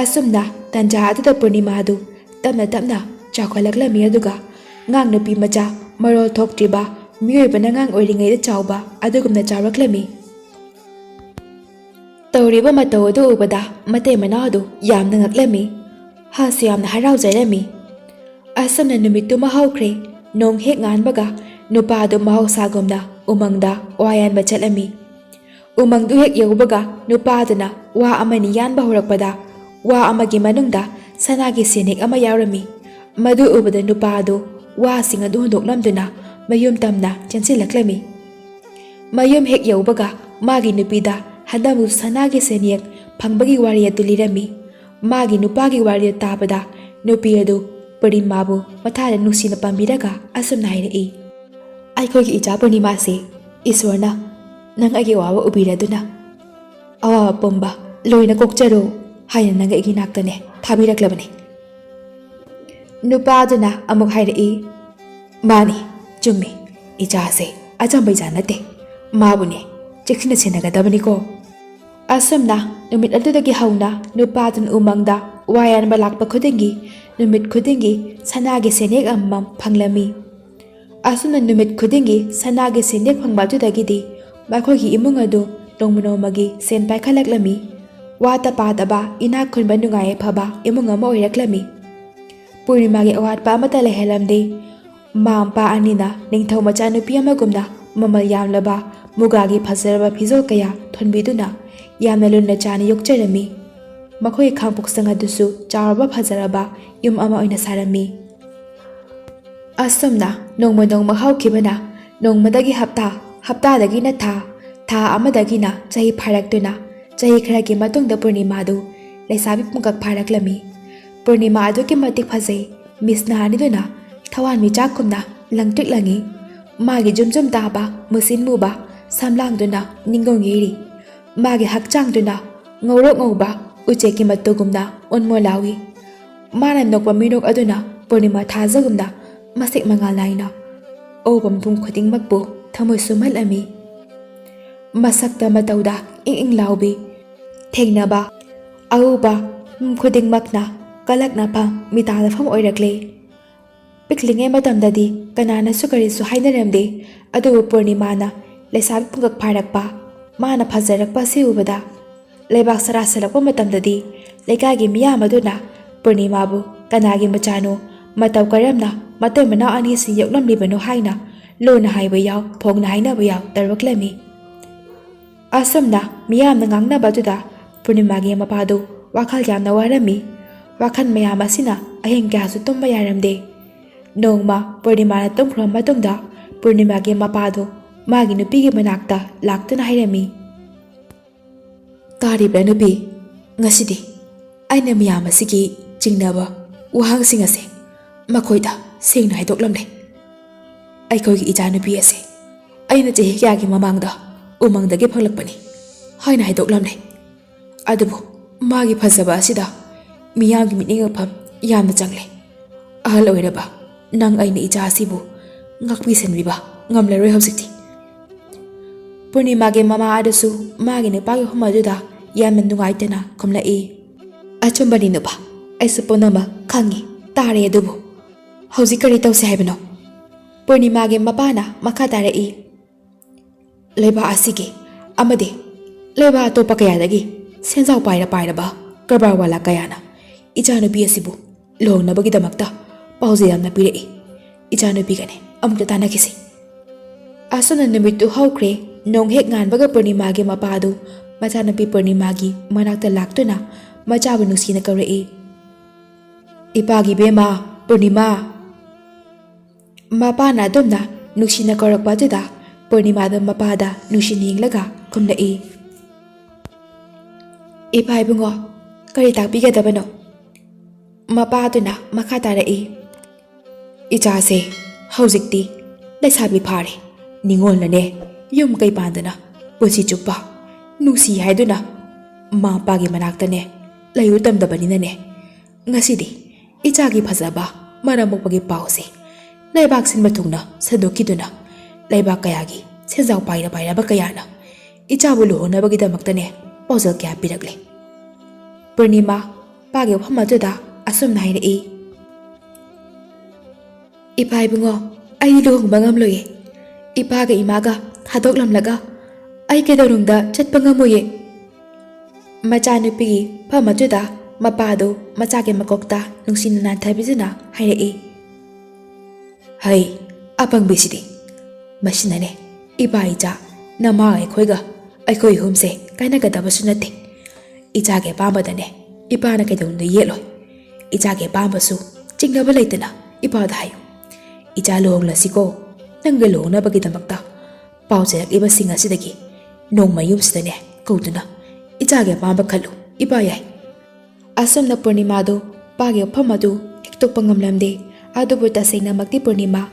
ꯑꯁꯨꯝꯅ ꯇꯟꯖꯥ ꯑꯗꯨꯗ ꯄꯨꯔꯅꯤꯃꯥ ꯑꯗꯨ ꯇꯞꯅ ꯇꯞꯅ ꯆꯥꯎꯈꯠꯂꯛꯂꯝꯃꯤ꯫ ꯑꯗꯨꯒ ꯉꯥꯡ ꯅꯨꯄꯤ ꯃꯆꯥ ꯃꯔꯣꯜ ꯊꯣꯛꯇ꯭ꯔꯤꯕ ꯃꯤꯑꯣꯏꯕꯅ ꯑꯉꯥꯡ ꯑꯣꯏꯔꯤꯉꯩꯗ ꯆꯥꯎꯕ ꯑꯗꯨꯒꯨꯝꯅ ꯆꯥꯎꯔꯛꯂꯝꯃꯤ꯫ ꯇꯧꯔꯤꯕ ꯃꯇꯧ ꯑꯗꯨ ꯎꯕꯗ ꯃꯇꯩ ꯃꯅꯥꯎ ꯑꯗꯨ ꯌꯥꯝꯅ ꯉꯛꯂꯝꯃꯤ꯫ ꯍꯥꯁꯨ ꯌꯥꯝꯅ ꯍꯔꯥꯎꯖꯔꯝꯃꯤ꯫ ꯑꯁꯨꯝꯅ ꯅꯨꯃꯤꯠꯇꯨꯃ ꯍꯧꯈ꯭ꯔꯦ꯫ ꯅꯣꯡ ꯍꯦꯛ ꯉꯥꯟꯕꯒ ꯅꯨꯄꯥ ꯑꯗꯨ ꯃꯍꯧꯁꯥꯒꯨꯝꯅ ꯎꯃꯪꯗ ꯋꯥ ꯌꯥꯟꯕ ꯆꯠꯂꯝꯃꯤ꯫ ꯎꯃꯪꯗꯨ ꯍꯦꯛ ꯌꯧꯕꯒ ꯅꯨꯄꯥ ꯑꯗꯨꯅ ꯋꯥ ꯑꯃꯅꯤ ꯌꯥꯟꯕ ꯍꯧꯔꯛꯄꯗ ꯋꯥ ꯑꯃꯒꯤ ꯃꯅꯨꯡꯗ ꯁꯅꯥꯒꯤ ꯁꯦꯟꯌꯦꯛ ꯑꯃ ꯌꯥꯎꯔꯝꯃꯤ꯫ ꯃꯗꯨ ꯎꯕꯗ ꯅꯨꯄꯥ ꯑꯗꯨ ꯋꯥꯁꯤꯡ ꯑꯗꯨ ꯍꯨꯟꯗꯣꯛꯂꯝꯗꯨꯅ ꯃꯌꯨꯝ ꯇꯝꯅ ꯆꯦꯟꯁꯤꯜꯂꯛꯂꯝꯃꯤ꯫ ꯃꯌꯨꯝ ꯍꯦꯛ ꯌꯧꯕꯒ ꯃꯥꯒꯤ ꯅꯨꯄꯤꯗ ꯍꯟꯗꯛꯃꯨꯛ ꯁꯅꯥꯒꯤ ꯁꯦꯟꯌꯦꯛ ꯐꯪꯕꯒꯤ ꯋꯥꯔꯤ ꯑꯗꯨ ꯂꯤꯔꯝꯃꯤ꯫ ꯃꯥꯒꯤ ꯅꯨꯄꯥꯒꯤ ꯋꯥꯔꯤ ꯇꯥꯕꯗ ꯅꯨꯄꯤ ꯑꯗꯨ ꯄꯨꯔꯅꯤꯃꯥꯕꯨ ꯃꯊꯥꯗ ꯅꯨꯡꯁꯤꯅ ꯄꯥꯝꯕꯤꯔꯒ ꯑꯁꯨꯝꯅ ꯍꯥꯏꯔꯛꯏ꯫ ꯑꯩꯈꯣꯏꯒꯤ ꯏꯆꯥ ꯄꯨꯔꯅꯤꯃꯥꯁꯦ ꯏꯁꯣꯔꯅ ꯅꯪ ꯑꯩꯒꯤ ꯑꯋꯥꯕ ꯎꯕꯤꯔꯗꯨꯅ ꯑꯋꯥꯕ ꯄꯨꯝꯕ ꯂꯣꯏꯅ ꯀꯣꯛꯆꯔꯣ ꯍꯥꯏꯅ ꯅꯪ ꯑꯩꯒꯤ ꯅꯥꯛꯇꯅꯦ ꯊꯥꯕꯤꯔꯛꯂꯕꯅꯤ꯫ ꯅꯨꯄꯥ ꯑꯗꯨꯅ ꯑꯃꯨꯛ ꯍꯥꯏꯔꯛꯏ, ꯃꯥꯅꯤ ꯆꯨꯝꯃꯤ, ꯏꯆꯥꯁꯦ ꯑꯆꯝꯕ ꯏꯆꯥ ꯅꯠꯇꯦ, ꯃꯥꯕꯨꯅꯦ ꯆꯦꯛꯁꯤꯟꯅ ꯁꯦꯟꯅꯒꯗꯕꯅꯤꯀꯣ꯫ ꯑꯁꯨꯝꯅ ꯅꯨꯃꯤꯠ ꯑꯗꯨꯗꯒꯤ ꯍꯧꯅ ꯅꯨꯄꯥ ꯑꯗꯨꯅ ꯎꯃꯪꯗ ꯋꯥ ꯌꯥꯟꯕ ꯂꯥꯛꯄ ꯈꯨꯗꯤꯡꯒꯤ ꯅꯨꯃꯤꯠ ꯈꯨꯗꯤꯡꯒꯤ ꯁꯅꯥꯒꯤ ꯁꯦꯟꯌꯦꯛ ꯑꯃꯃꯝ ꯐꯪꯂꯝꯃꯤ꯫ ꯑꯁꯨꯝꯅ ꯅꯨꯃꯤꯠ ꯈꯨꯗꯤꯡꯒꯤ ꯁꯅꯥꯒꯤ ꯁꯦꯟꯌꯦꯛ ꯐꯪꯕ ꯑꯗꯨꯗꯒꯤꯗꯤ ꯃꯈꯣꯏꯒꯤ ꯏꯃꯨꯡ ꯑꯗꯨ ꯅꯣꯡꯃ ꯅꯣꯡꯃꯒꯤ ꯁꯦꯟ ꯄꯥꯏꯈꯠꯂꯛꯂꯝꯃꯤ꯫ ꯋꯥꯠꯇ ꯄꯥꯗꯕ ꯏꯅꯥꯛ ꯈꯨꯟꯕ ꯅꯨꯡꯉꯥꯏ ꯌꯥꯏꯐꯕ ꯏꯃꯨꯡ ꯑꯃ ꯑꯣꯏꯔꯛꯂꯝꯃꯤ꯫ ꯄꯨꯔꯅꯤꯃꯥꯒꯤ ꯑꯋꯥꯠꯄ ꯑꯃꯠꯇ ꯂꯩꯍꯜꯂꯝꯗꯦ꯫ ꯃꯃꯥ ꯃꯄꯥ ꯑꯅꯤꯅ ꯅꯤꯡꯊꯧ ꯃꯆꯥꯅꯨꯄꯤ ꯑꯃꯒꯨꯝꯅ ꯃꯃꯜ ꯌꯥꯝꯂꯕ ꯃꯨꯒꯥꯒꯤ ꯐꯖꯔꯕ ꯐꯤꯖꯣꯜ ꯀꯌꯥ ꯊꯣꯟꯕꯤꯗꯨꯅ ꯌꯥꯝꯅ ꯂꯨꯅ ꯆꯥꯅ ꯌꯣꯛꯆꯔꯝꯃꯤ꯫ ꯃꯈꯣꯏꯒꯤ ꯈꯥꯡꯄꯣꯛꯁꯪ ꯑꯗꯨꯁꯨ ꯆꯥꯎꯔꯕ ꯐꯖꯔꯕ ꯌꯨꯝ ꯑꯃ ꯑꯣꯏꯅ ꯁꯥꯔꯝꯃꯤ꯫ ꯑꯁꯨꯝꯅ ꯅꯣꯡꯃ ꯅꯣꯡꯃ ꯍꯧꯈꯤꯕꯅ ꯅꯣꯡꯃꯗꯒꯤ ꯍꯞꯇꯥ, ꯍꯞꯇꯥꯗꯒꯤꯅ ꯊꯥ, ꯊꯥ ꯑꯃꯗꯒꯤꯅ ꯆꯍꯤ ꯐꯥꯔꯛꯇꯨꯅ ꯆꯍꯤ ꯈꯔꯒꯤ ꯃꯇꯨꯡꯗ ꯄꯨꯔꯅꯤꯃꯥꯗꯨ ꯂꯩꯁꯥꯕꯤ ꯄꯨꯡꯀꯛ ꯐꯥꯔꯛꯂꯝꯃꯤ꯫ ꯄꯨꯔꯅꯤꯃꯥ ꯑꯗꯨꯛꯀꯤ ꯃꯇꯤꯛ ꯐꯖꯩ꯫ ꯃꯤꯁꯅ ꯑꯅꯤꯗꯨꯅ ꯊꯋꯥꯟꯃꯤꯆꯥꯛꯀꯨꯝꯅ ꯂꯪꯇ꯭ꯔꯤꯛ ꯂꯪꯏ꯫ ꯃꯥꯒꯤ ꯖꯨꯝ ꯇꯥꯕ ꯃꯨꯁꯤꯟ ꯃꯨꯕ ꯁꯝꯂꯥꯡꯗꯨꯅ ꯅꯤꯡꯒꯣꯡ ꯌꯩꯔꯤ꯫ ꯃꯥꯒꯤ ꯍꯛꯆꯥꯡꯗꯨꯅ ꯉꯧꯔꯣꯛ ꯉꯧꯕ ꯎꯆꯦꯛꯀꯤ ꯃꯇꯨꯒꯨꯝꯅ ꯑꯣꯟꯃꯣꯟ ꯂꯥꯎꯏ꯫ ꯃꯥꯅ ꯅꯣꯛꯄ ꯃꯤꯅꯣꯛ ꯑꯗꯨꯅ ꯄꯨꯔꯅꯤꯃꯥ ꯊꯥꯖꯒꯨꯝꯅ ꯃꯁꯦꯛ ꯃꯉꯥꯜ ꯅꯥꯏꯅ ꯎꯕ ꯃꯐꯝ ꯈꯨꯗꯤꯡꯃꯛꯄꯨ ꯊꯃꯣꯏ ꯁꯨꯝꯍꯠꯂꯝꯃꯤ꯫ ꯃꯁꯛꯇ ꯃꯇꯧꯗ ꯏꯪ ꯏꯪ ꯂꯥꯎꯕꯤ, ꯊꯦꯡꯅꯕ ꯑꯎꯕ ꯈꯨꯗꯤꯡꯃꯛꯅ ꯀꯂꯛꯅꯐꯝ ꯃꯤꯇꯥꯟꯅꯐꯝ ꯑꯣꯏꯔꯛꯂꯦ꯫ ꯄꯤꯛꯂꯤꯉꯩ ꯃꯇꯝꯗꯗꯤ ꯀꯅꯥꯅꯁꯨ ꯀꯔꯤꯁꯨ ꯍꯥꯏꯅꯔꯝꯗꯦ꯫ ꯑꯗꯨꯕꯨ ꯄꯨꯔꯅꯤꯃꯥꯅ ꯂꯩꯁꯥꯕꯤ ꯄꯨꯡꯀꯛ ꯐꯥꯔꯛꯄ, ꯃꯥꯅ ꯐꯖꯔꯛꯄ ꯑꯁꯤ ꯎꯕꯗ ꯂꯩꯕꯥꯛ ꯁꯔꯥꯁꯜꯂꯛꯄ ꯃꯇꯝꯗꯗꯤ ꯂꯩꯀꯥꯏꯒꯤ ꯃꯤꯌꯥꯝ ꯑꯗꯨꯅ ꯄꯨꯔꯅꯤꯃꯥꯕꯨ ꯀꯅꯥꯒꯤ ꯃꯆꯥꯅꯣ, ꯃꯇꯧ ꯀꯔꯝꯅ ꯃꯇꯩ ꯃꯅꯥꯎ ꯑꯅꯤꯁꯤ ꯌꯣꯛꯂꯝꯂꯤꯕꯅꯣ ꯍꯥꯏꯅ ꯂꯣꯟꯅ ꯍꯥꯏꯕ ꯌꯥꯎ, ꯐꯣꯡꯅ ꯍꯥꯏꯅꯕ ꯌꯥꯎ ꯇꯧꯔꯛꯂꯝꯃꯤ꯫ ꯑꯁꯨꯝꯅ ꯃꯤꯌꯥꯝꯅ ꯉꯥꯡꯅꯕ ꯑꯗꯨꯗ ꯄꯨꯔꯅꯤꯃꯥꯒꯤ ꯃꯄꯥꯗꯨ ꯋꯥꯈꯜ ꯌꯥꯝꯅ ꯋꯥꯔꯝꯃꯤ꯫ ꯋꯥꯈꯜ ꯃꯌꯥꯝ ꯑꯁꯤꯅ ꯑꯍꯤꯡ ꯀꯌꯥꯁꯨ ꯇꯨꯝꯕ ꯌꯥꯔꯝꯗꯦ꯫ ꯅꯣꯡꯃ ꯄꯨꯔꯅꯤꯃꯥꯅ ꯇꯨꯝꯈ꯭ꯔꯕ ꯃꯇꯨꯡꯗ ꯄꯨꯔꯅꯤꯃꯥꯒꯤ ꯃꯄꯥꯗꯨ ꯃꯥꯒꯤ ꯅꯨꯄꯤꯒꯤ ꯃꯅꯥꯛꯇ ꯂꯥꯛꯇꯨꯅ ꯍꯥꯏꯔꯝꯃꯤ, ꯇꯥꯔꯤꯕ꯭ꯔꯥ ꯅꯨꯄꯤ, ꯉꯁꯤꯗꯤ ꯑꯩꯅ ꯃꯤꯌꯥꯝ ꯑꯁꯤꯒꯤ ꯆꯤꯡꯅꯕ ꯋꯥꯍꯪꯁꯤꯡ ꯑꯁꯤ ꯃꯈꯣꯏꯗ ꯁꯦꯡꯅ ꯍꯥꯏꯗꯣꯛꯂꯝꯂꯦ꯫ ꯑꯩꯈꯣꯏꯒꯤ ꯏꯆꯥꯅꯨꯄꯤ ꯑꯁꯤ ꯑꯩꯅ ꯆꯍꯤ ꯀꯌꯥꯒꯤ ꯃꯃꯥꯡꯗ ꯎꯃꯪꯗꯒꯤ ꯐꯪꯂꯛꯄꯅꯤ ꯍꯥꯏꯅ ꯍꯥꯏꯗꯣꯛꯂꯝꯂꯦ꯫ ꯑꯗꯨꯕꯨ ꯃꯥꯒꯤ ꯐꯖꯕ ꯑꯁꯤꯗ ꯃꯤꯌꯥꯝꯒꯤ ꯃꯤꯠꯌꯦꯡ ꯉꯛꯐꯝ ꯌꯥꯝꯅ ꯆꯪꯂꯦ꯫ ꯑꯍꯜ ꯑꯣꯏꯔꯕ ꯅꯪ ꯑꯩꯅ ꯏꯆꯥ ꯑꯁꯤꯕꯨ ꯉꯥꯛꯄꯤ ꯁꯦꯟꯕꯤꯕ ꯉꯝꯂꯔꯣꯏ ꯍꯧꯖꯤꯛꯇꯤ꯫ ꯄꯨꯔꯅꯤꯃꯥꯒꯤ ꯃꯃꯥ ꯑꯗꯨꯁꯨ ꯃꯥꯒꯤ ꯅꯨꯄꯥꯒꯤ ꯋꯥꯐꯝ ꯑꯗꯨꯗ ꯌꯥꯝꯅ ꯅꯨꯡꯉꯥꯏꯇꯅ ꯈꯨꯝꯂꯛꯏ, ꯑꯆꯨꯝꯕꯅꯤ ꯅꯨꯄꯥ, ꯑꯩꯁꯨ ꯄꯨꯝꯅꯃꯛ ꯈꯪꯏ, ꯇꯥꯔꯦ, ꯑꯗꯨꯕꯨ ꯍꯧꯖꯤꯛ ꯀꯔꯤ ꯇꯧꯁꯦ ꯍꯥꯏꯕꯅꯣ? ꯄꯨꯔꯅꯤꯃꯥꯒꯤ ꯃꯄꯥꯅ ꯃꯈꯥ ꯇꯥꯔꯛꯏ, ꯂꯩꯕꯥꯛ ꯑꯁꯤꯒꯤ ꯑꯃꯗꯤ ꯂꯩꯕꯥꯛ ꯑꯇꯣꯞꯄ ꯀꯌꯥꯗꯒꯤ ꯁꯦꯟꯖꯥꯎ ꯄꯥꯏꯔꯕ ꯀꯔꯕꯥꯔ ꯋꯥꯂꯥ ꯀꯌꯥꯅ ꯏꯆꯥꯅꯨꯄꯤ ꯑꯁꯤꯕꯨ ꯂꯨꯍꯣꯡꯅꯕꯒꯤꯗꯃꯛꯇ ꯄꯥꯎꯖꯦꯜ ꯌꯥꯝꯅ ꯄꯤꯔꯛꯏ꯫ ꯏꯆꯥꯅꯨꯄꯤꯒꯅꯦ ꯑꯃꯨꯛꯇ ꯇꯥꯟꯅꯈꯤꯁꯤ꯫ ꯑꯁꯨꯝꯅ ꯅꯨꯃꯤꯠꯇꯨ ꯍꯧꯈ꯭ꯔꯦ꯫ ꯅꯣꯡ ꯍꯦꯛ ꯉꯥꯟꯕꯒ ꯄꯨꯔꯅꯤꯃꯥꯒꯤ ꯃꯄꯥꯗꯨ ꯃꯆꯥꯅꯨꯄꯤ ꯄꯨꯔꯅꯤꯃꯥꯒꯤ ꯃꯅꯥꯛꯇ ꯂꯥꯛꯇꯨꯅ ꯃꯆꯥꯕꯨ ꯅꯨꯡꯁꯤꯅ ꯀꯧꯔꯛꯏ, ꯏꯄꯥꯒꯤ ꯏꯕꯦꯝꯃ ꯄꯨꯔꯅꯤꯃꯥ꯫ ꯃꯄꯥꯅ ꯑꯗꯨꯝꯅ ꯅꯨꯡꯁꯤꯅ ꯀꯧꯔꯛꯄ ꯑꯗꯨꯗ ꯄꯨꯔꯅꯤꯃꯥꯗ ꯃꯄꯥꯗ ꯅꯨꯡꯁꯤꯅ ꯌꯦꯡꯂꯒ ꯈꯨꯝꯂꯛꯏ, ꯏꯄꯥ ꯏꯕꯨꯡꯉꯣ, ꯀꯔꯤ ꯇꯥꯛꯄꯤꯒꯗꯕꯅꯣ? Mapaduna makha taraki. Ichase hꯧjikti laisabi phare ningol nane yum kai pandana pusi chupa nusi haiduna ma pagi manaktane layu tamdabanina ne ngasidi ichagi phajaba maramokpagi pause laibak sin mathungna sadokiduna laibak kayagi senjau paira paira ba kayana ichabu luhonabagi damaktane pausal kya piragle Purnima pagi phamajuda asumna hairi Ipa ibungo ai luhongba ngamloye ipaga imaga thadoklamlaga ai kedorungda chatpa ngamoye Machanupi phamajuda mapado machage makokta nungsinna thabijina hairi Hai apang bisidi masinane ipa ija nama aikhoiga aikoi humse kaina gadaba sunate ijage pambadane ipa na kedongda yeloi ijage pambasu chingnaba leitana ipa da hayu ija long lasiko nangga long na bagi damakta paujerak iba singa sidagi nong mayum sidane kauduna ijage pamba khalu ipa yai asam na Purnima do page phamadu hektok pangamlamde adubu tasengna makti Purnima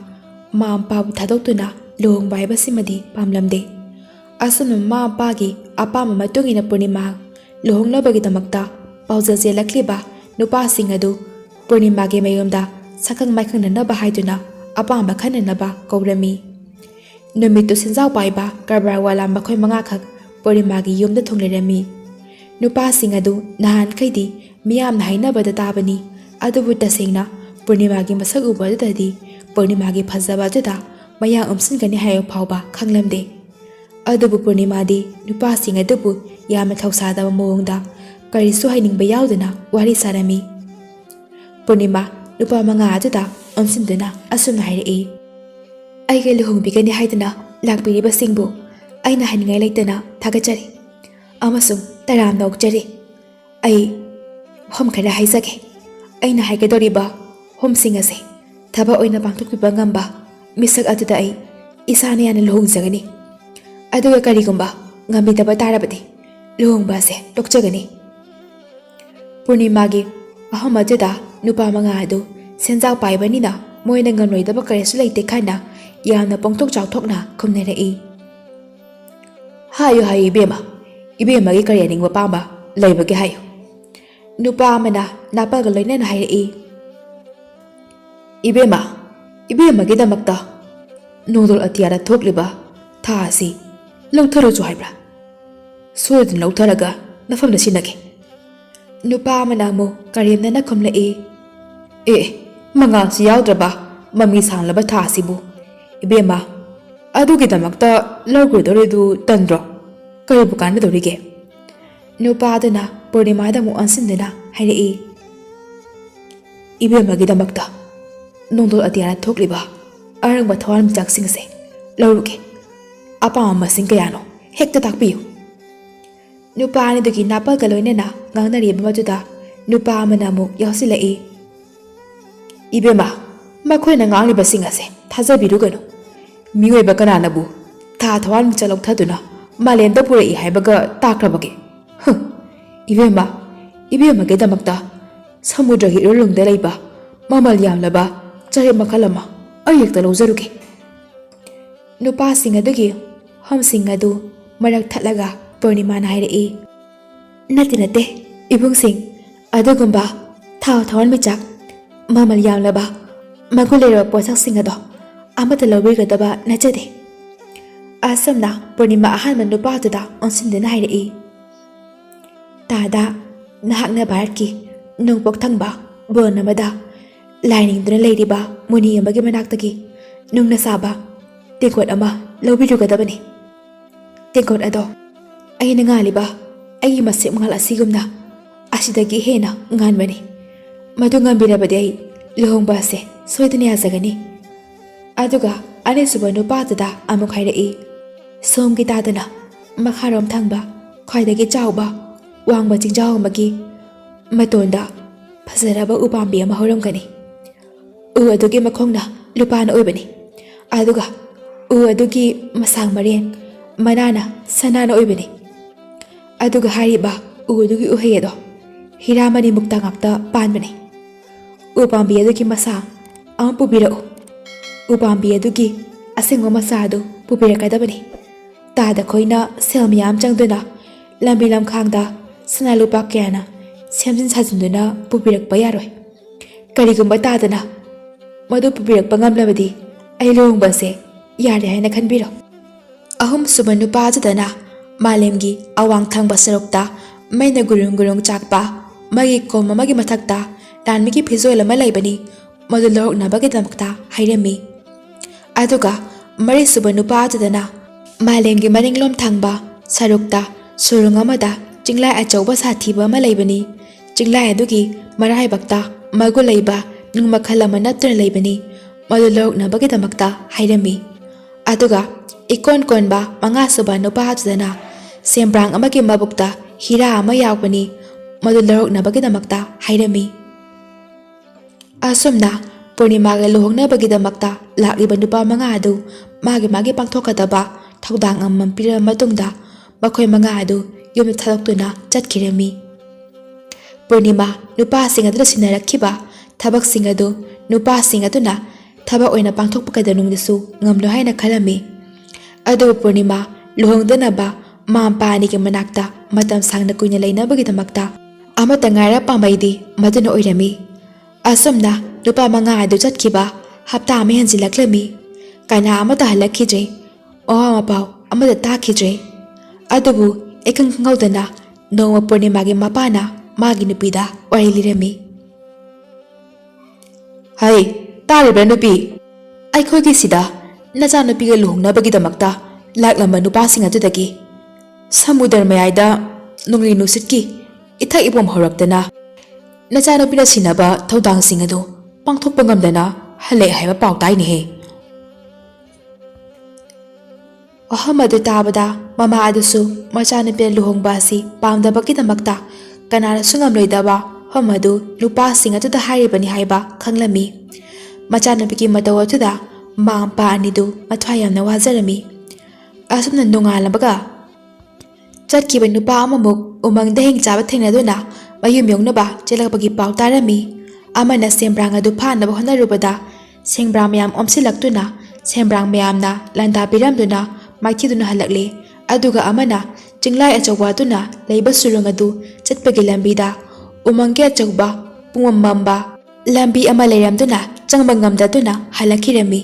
mam pabu thadokuna long bai basimadi pamlamde asam ma pagi apama matungina Purnima lohong na bagi damakta paujal je lakliba nupa singadu Purnima ge mayumda sakang maikang na ba haiduna apamba khanna ba kaurami numitu sinjau paiba karbar wala makhoi manga khak Purnima gi yumda thonglerami nupa singadu nahan khaidi miyam na haina bada tabani adubu tasengna Purnima gi masak ubadadi Purnima gi phajaba juda maya umsin gani hayo phauba khanglamde adubu Purnima di nupa singadubu yama thausada mongda karisu hainingba yauduna wari sarami Purnima nupa manga juda umsinduna asumna hairi ai ge luhongbi gani haidana lakbiriba singbu aina haningai leitana thagachari amasum taram nokchari ai hom khara haisage aina haigedoriba hom singase thaba oina pangthokpiba ngamba misak aduda ai isane yana luhongjagani aduga karigumba ngambi daba tarabadi luhongba se tokjagani Purnima gi ahoma juda nupa manga adu senjau paibanina moina ngamloidaba karesu leite khana yamna pongtok chawthokna khumnerei hayo hayi ibema gi kare ningwa pamba leibage hayo nupa amana napaga loinena hairi ibema gi damakta nodol atiara thokliba tha asi longtharo chu haibra soidin longtharaga nafamna sinage nupa amana mo karemna na khumlei manga si yaudraba mami sanglaba tha asibu ibema adugi damakta logredoredu tandro karibu kana dorige nupa adana Purnima da mu ansindena hairi ibema gi damakta nongdol atiara thokliba arangba thawal mchak singse lawruge apa masing kayano hekta takpiyu nupa ani dugi napal galoinena ngangnari bamajuda nupa amana mu yausilai ibema makhoina ngangliba singase thajabirugano miyoiba kananabu tha thawal mchalok thaduna malemda purai haibaga takrabage ibema ge damakta samudra gi irlungda leiba mamal yamlaba chare makhalama ayekta lawjaruge nupa singadugi hom singadu marak thalaga Purnima na hairi nate ibung sing adugumba thaw thawal michak mamal yamlaba magulero posak singado amata lawirgadaba nachade asamna Purnima ahanma nupa tuda onsindena hairi tada nahakna bharatki nungpok thangba bonamada lainingduna leiriba muni amagi manaktagi nungna saba tekot ama lawbirugadabani tekot ado aina ngaliba ai masip ngal asigumna asidagi hena nganbani madu ngambirabadi ai lohongba se soidani azagani aduga ane suba nupa tuda amuk hairi somgi tadana makharom thangba khwaidagi chawba wangba chingjaw amagi matonda phazaraba upambi ama horamgani adugi makhongna lupana oibani aduga adugi masang maren manana sanana oibani aduga hariba adugi uhedo hiramani mukta ngakta panbani ꯎꯄꯥꯝꯕꯤ ꯑꯗꯨꯒꯤ ꯃꯁꯥ ꯑꯃ ꯄꯨꯕꯤꯔꯛꯎ ꯎꯄꯥꯝꯕꯤ ꯑꯗꯨꯒꯤ ꯑꯁꯦꯡꯕ ꯃꯁꯥ ꯑꯗꯨ ꯄꯨꯕꯤꯔꯛꯀꯗꯕꯅꯤ ꯇꯥꯗ ꯈꯣꯏꯅ ꯁꯦꯜ ꯃꯌꯥꯝ ꯆꯪꯗꯨꯅ ꯂꯝꯕꯤ ꯂꯝꯈꯥꯡꯗ ꯁꯅꯥ ꯂꯨꯄꯥ ꯀꯌꯥꯅ ꯁꯦꯝꯖꯤꯟ ꯁꯥꯖꯤꯟꯗꯨꯅ ꯄꯨꯕꯤꯔꯛꯄ ꯌꯥꯔꯣꯏ ꯀꯔꯤꯒꯨꯝꯕ ꯇꯥꯗꯅ ꯃꯗꯨ ꯄꯨꯕꯤꯔꯛꯄ ꯉꯝꯂꯕꯗꯤ ꯑꯩ ꯂꯨꯍꯣꯡꯕꯁꯦ ꯌꯥꯔꯦ ꯍꯥꯏꯅ ꯈꯟꯕꯤꯔꯣ ꯑꯍꯨꯝꯁꯨꯕ ꯅꯨꯄꯥ ꯑꯗꯨꯗꯅ ꯃꯥꯂꯦꯝꯒꯤ ꯑꯋꯥꯡ ꯊꯪꯕ ꯁꯔꯨꯛꯇ ꯃꯩꯅ ꯒꯨꯔꯨꯡ ꯒꯨꯔꯨꯡ ꯆꯥꯛꯄ ꯃꯩꯒꯤ ꯀꯣꯝ ꯑꯃꯒꯤ ꯃꯊꯛꯇ ꯂꯥꯟꯃꯤꯒꯤ ꯐꯤꯖꯣꯜ ꯑꯃ ꯂꯩꯕꯅꯤ ꯃꯗꯨ ꯂꯧꯔꯛꯅꯕꯒꯤꯗꯃꯛꯇ ꯍꯥꯏꯔꯝꯃꯤ ꯑꯗꯨꯒ ꯃꯔꯤꯁꯨꯕ ꯅꯨꯄꯥ ꯑꯗꯨꯗꯅ ꯃꯥꯂꯦꯝꯒꯤ ꯃꯅꯤꯡꯂꯣꯝ ꯊꯪꯕ ꯁꯔꯨꯛꯇ ꯁꯨꯔꯨꯡ ꯑꯃꯗ ꯆꯤꯡꯂꯥꯏ ꯑꯆꯧꯕ ꯁꯥꯊꯤꯕ ꯑꯃ ꯂꯩꯕꯅꯤ ꯆꯤꯡꯂꯥꯏ ꯑꯗꯨꯒꯤ ꯃꯔꯥꯏꯕꯛꯇ ꯃꯒꯨꯟ ꯂꯩꯕ ꯅꯨꯡ ꯃꯈꯜ ꯑꯃ ꯅꯠꯇꯨꯅ ꯂꯩꯕꯅꯤ ꯃꯗꯨ ꯂꯧꯔꯛꯅꯕꯒꯤꯗꯃꯛꯇ ꯍꯥꯏꯔꯝꯃꯤ ꯑꯗꯨꯒ ꯏꯀꯣꯟ ꯀꯣꯟꯕ ꯃꯉꯥꯁꯨꯕ ꯅꯨꯄꯥ ꯑꯗꯨꯗꯅ ꯁꯦꯝꯕ꯭ꯔꯥꯡ ꯑꯃꯒꯤ ꯃꯕꯨꯛꯇ ꯍꯤꯔꯥ ꯑꯃ ꯌꯥꯎꯕꯅꯤ ꯃꯗꯨ ꯂꯧꯔꯛꯅꯕꯒꯤꯗꯃꯛꯇ ꯍꯥꯏꯔꯝꯃꯤ ꯑꯁꯨꯝꯅ ꯄꯨꯔꯅꯤꯃꯥꯒ ꯂꯨꯍꯣꯡꯅꯕꯒꯤꯗꯃꯛꯇ ꯂꯥꯛꯂꯤꯕ ꯅꯨꯄꯥ ꯃꯉꯥ ꯑꯗꯨ ꯃꯥꯒꯤ ꯄꯥꯡꯊꯣꯛꯀꯗꯕ ꯊꯧꯗꯥꯡ ꯑꯃꯃꯝ ꯄꯤꯔꯕ ꯃꯇꯨꯡꯗ ꯃꯈꯣꯏ ꯃꯉꯥ ꯑꯗꯨ ꯌꯨꯝꯗ ꯊꯥꯗꯣꯛꯇꯨꯅ ꯆꯠꯈꯤꯔꯝꯃꯤ ꯄꯨꯔꯅꯤꯃꯥ ꯅꯨꯄꯥꯁꯤꯡ ꯑꯗꯨꯅ ꯁꯤꯟꯅꯔꯛꯈꯤꯕ ꯊꯕꯛꯁꯤꯡ ꯑꯗꯨ ꯅꯨꯄꯥꯁꯤꯡ ꯑꯗꯨꯅ ꯊꯕꯛ ꯑꯣꯏꯅ ꯄꯥꯡꯊꯣꯛꯄ ꯀꯩꯗꯧꯅꯨꯡꯗꯁꯨ ꯉꯝꯂꯣꯏ ꯍꯥꯏꯅ ꯈꯜꯂꯝꯃꯤ ꯑꯗꯨꯕꯨ ꯄꯨꯔꯅꯤꯃꯥ ꯂꯨꯍꯣꯡꯗꯅꯕ ꯃꯃꯥ ꯑꯅꯤꯒꯤ ꯃꯅꯥꯛꯇ ꯃꯇꯝ ꯁꯥꯡꯅ ꯀꯨꯏꯅ ꯂꯩꯅꯕꯒꯤꯗꯃꯛꯇ ꯑꯃꯠꯇ ꯉꯥꯏꯔ ꯄꯥꯝꯕꯩꯗꯤ ꯃꯗꯨꯅ ꯑꯣꯏꯔꯝꯃꯤ ꯑꯁꯨꯝꯅ ꯅꯨꯄꯥ ꯃꯉꯥ ꯑꯗꯨ ꯆꯠꯈꯤꯕ ꯍꯞꯇꯥ ꯑꯃ ꯍꯦꯟꯖꯤꯜꯂꯛꯂꯝꯃꯤ ꯀꯅꯥ ꯑꯃꯠꯇ ꯍꯜꯂꯛꯈꯤꯗ꯭ꯔꯦ ꯃꯋꯥ ꯃꯄꯥꯎ ꯑꯃꯠꯇ ꯇꯥꯈꯤꯗ꯭ꯔꯦ ꯑꯗꯨꯕꯨ ꯏꯈꯪ ꯈꯪꯍꯧꯗꯅ ꯅꯣꯡꯃ ꯄꯨꯔꯅꯤꯃꯥꯒꯤ ꯃꯄꯥꯅ ꯃꯥꯒꯤ ꯅꯨꯄꯤꯗ ꯋꯥꯔꯤ ꯂꯤꯔꯝꯃꯤ ꯍꯩ ꯇꯥꯔꯤꯕ꯭ꯔꯥ ꯅꯨꯄꯤ ꯑꯩꯈꯣꯏꯒꯤ ꯁꯤꯗ ꯅꯆꯥꯅꯨꯄꯤꯒ ꯂꯨꯍꯣꯡꯅꯕꯒꯤꯗꯃꯛꯇ ꯂꯥꯛꯂꯝꯕ ꯅꯨꯄꯥꯁꯤꯡ ꯑꯗꯨꯗꯒꯤ ꯁꯃꯨꯗ꯭ꯔ ꯃꯌꯥꯏꯗ ꯅꯣꯡꯂꯩ ꯅꯨꯡꯁꯤꯠꯀꯤ ꯏꯊꯛ ꯏꯄꯣꯝ ꯍꯧꯔꯛꯇꯅ ꯅꯆꯥꯅꯨꯄꯤꯅ ꯁꯤꯟꯅꯕ ꯊꯧꯗꯥꯡꯁꯤꯡ ꯑꯗꯨ ꯄꯥꯡꯊꯣꯛꯄ ꯉꯝꯗꯅ ꯍꯜꯂꯛꯑꯦ ꯍꯥꯏꯕ ꯄꯥꯎ ꯇꯥꯏꯅꯦꯍꯦ ꯑꯍꯝ ꯑꯗꯨ ꯇꯥꯕꯗ ꯃꯃꯥ ꯑꯗꯨꯁꯨ ꯃꯆꯥꯅꯨꯄꯤꯅ ꯂꯨꯍꯣꯡꯕ ꯑꯁꯤ ꯄꯥꯝꯗꯕꯒꯤꯗꯃꯛꯇ ꯀꯅꯥꯅꯁꯨ ꯉꯝꯂꯣꯏꯗꯕ ꯋꯥꯐꯝ ꯑꯗꯨ ꯅꯨꯄꯥꯁꯤꯡ ꯑꯗꯨꯗ ꯍꯥꯏꯔꯤꯕꯅꯤ ꯍꯥꯏꯕ ꯈꯪꯂꯝꯃꯤ ꯃꯆꯥꯅꯨꯄꯤꯒꯤ ꯃꯇꯧ ꯑꯗꯨꯗ ꯃꯃꯥ ꯃꯄꯥ ꯑꯅꯤꯗꯨ ꯃꯊ꯭ꯋꯥꯏ ꯌꯥꯝꯅ ꯋꯥꯖꯔꯝꯃꯤ ꯑꯁꯨꯝꯅ ꯅꯣꯡꯉꯥꯜꯂꯕꯒ ꯆꯠꯈꯤꯕ ꯅꯨꯄꯥ ꯑꯃꯃꯨꯛ ꯎꯃꯪꯗ ꯍꯤꯡ ꯆꯥꯕ ꯊꯦꯡꯅꯗꯨꯅ ꯃꯌꯨꯝ ꯌꯧꯅꯕ ꯆꯦꯜꯂꯛꯄꯒꯤ ꯄꯥꯎ ꯇꯥꯔꯝꯃꯤ ꯑꯃꯅ ꯁꯦꯝꯕ꯭ꯔꯥꯡ ꯑꯗꯨ ꯐꯥꯅꯕ ꯍꯣꯠꯅꯔꯨꯕꯗ ꯁꯦꯡꯕ꯭ꯔꯥꯡ ꯃꯌꯥꯝ ꯑꯣꯝꯁꯤꯜꯂꯛꯇꯨꯅ ꯁꯦꯝꯕ꯭ꯔꯥꯡ ꯃꯌꯥꯝꯅ ꯂꯥꯟꯗꯥ ꯄꯤꯔꯝꯗꯨꯅ ꯃꯥꯏꯊꯤꯗꯨꯅ ꯍꯜꯂꯛꯂꯤ ꯑꯗꯨꯒ ꯑꯃꯅ ꯆꯤꯡꯂꯥꯏ ꯑꯆꯧꯕ ꯑꯗꯨꯅ ꯂꯩꯕ ꯁꯨꯔꯨꯡ ꯑꯗꯨ ꯆꯠꯄꯒꯤ ꯂꯝꯕꯤꯗ ꯎꯃꯪꯒꯤ ꯑꯆꯧꯕ ꯄꯨꯡꯃꯝ ꯃꯝꯕ ꯂꯝꯕꯤ ꯑꯃ ꯂꯩꯔꯝꯗꯨꯅ ꯆꯪꯕ ꯉꯝꯗꯗꯨꯅ ꯍꯜꯂꯛꯈꯤꯔꯝꯃꯤ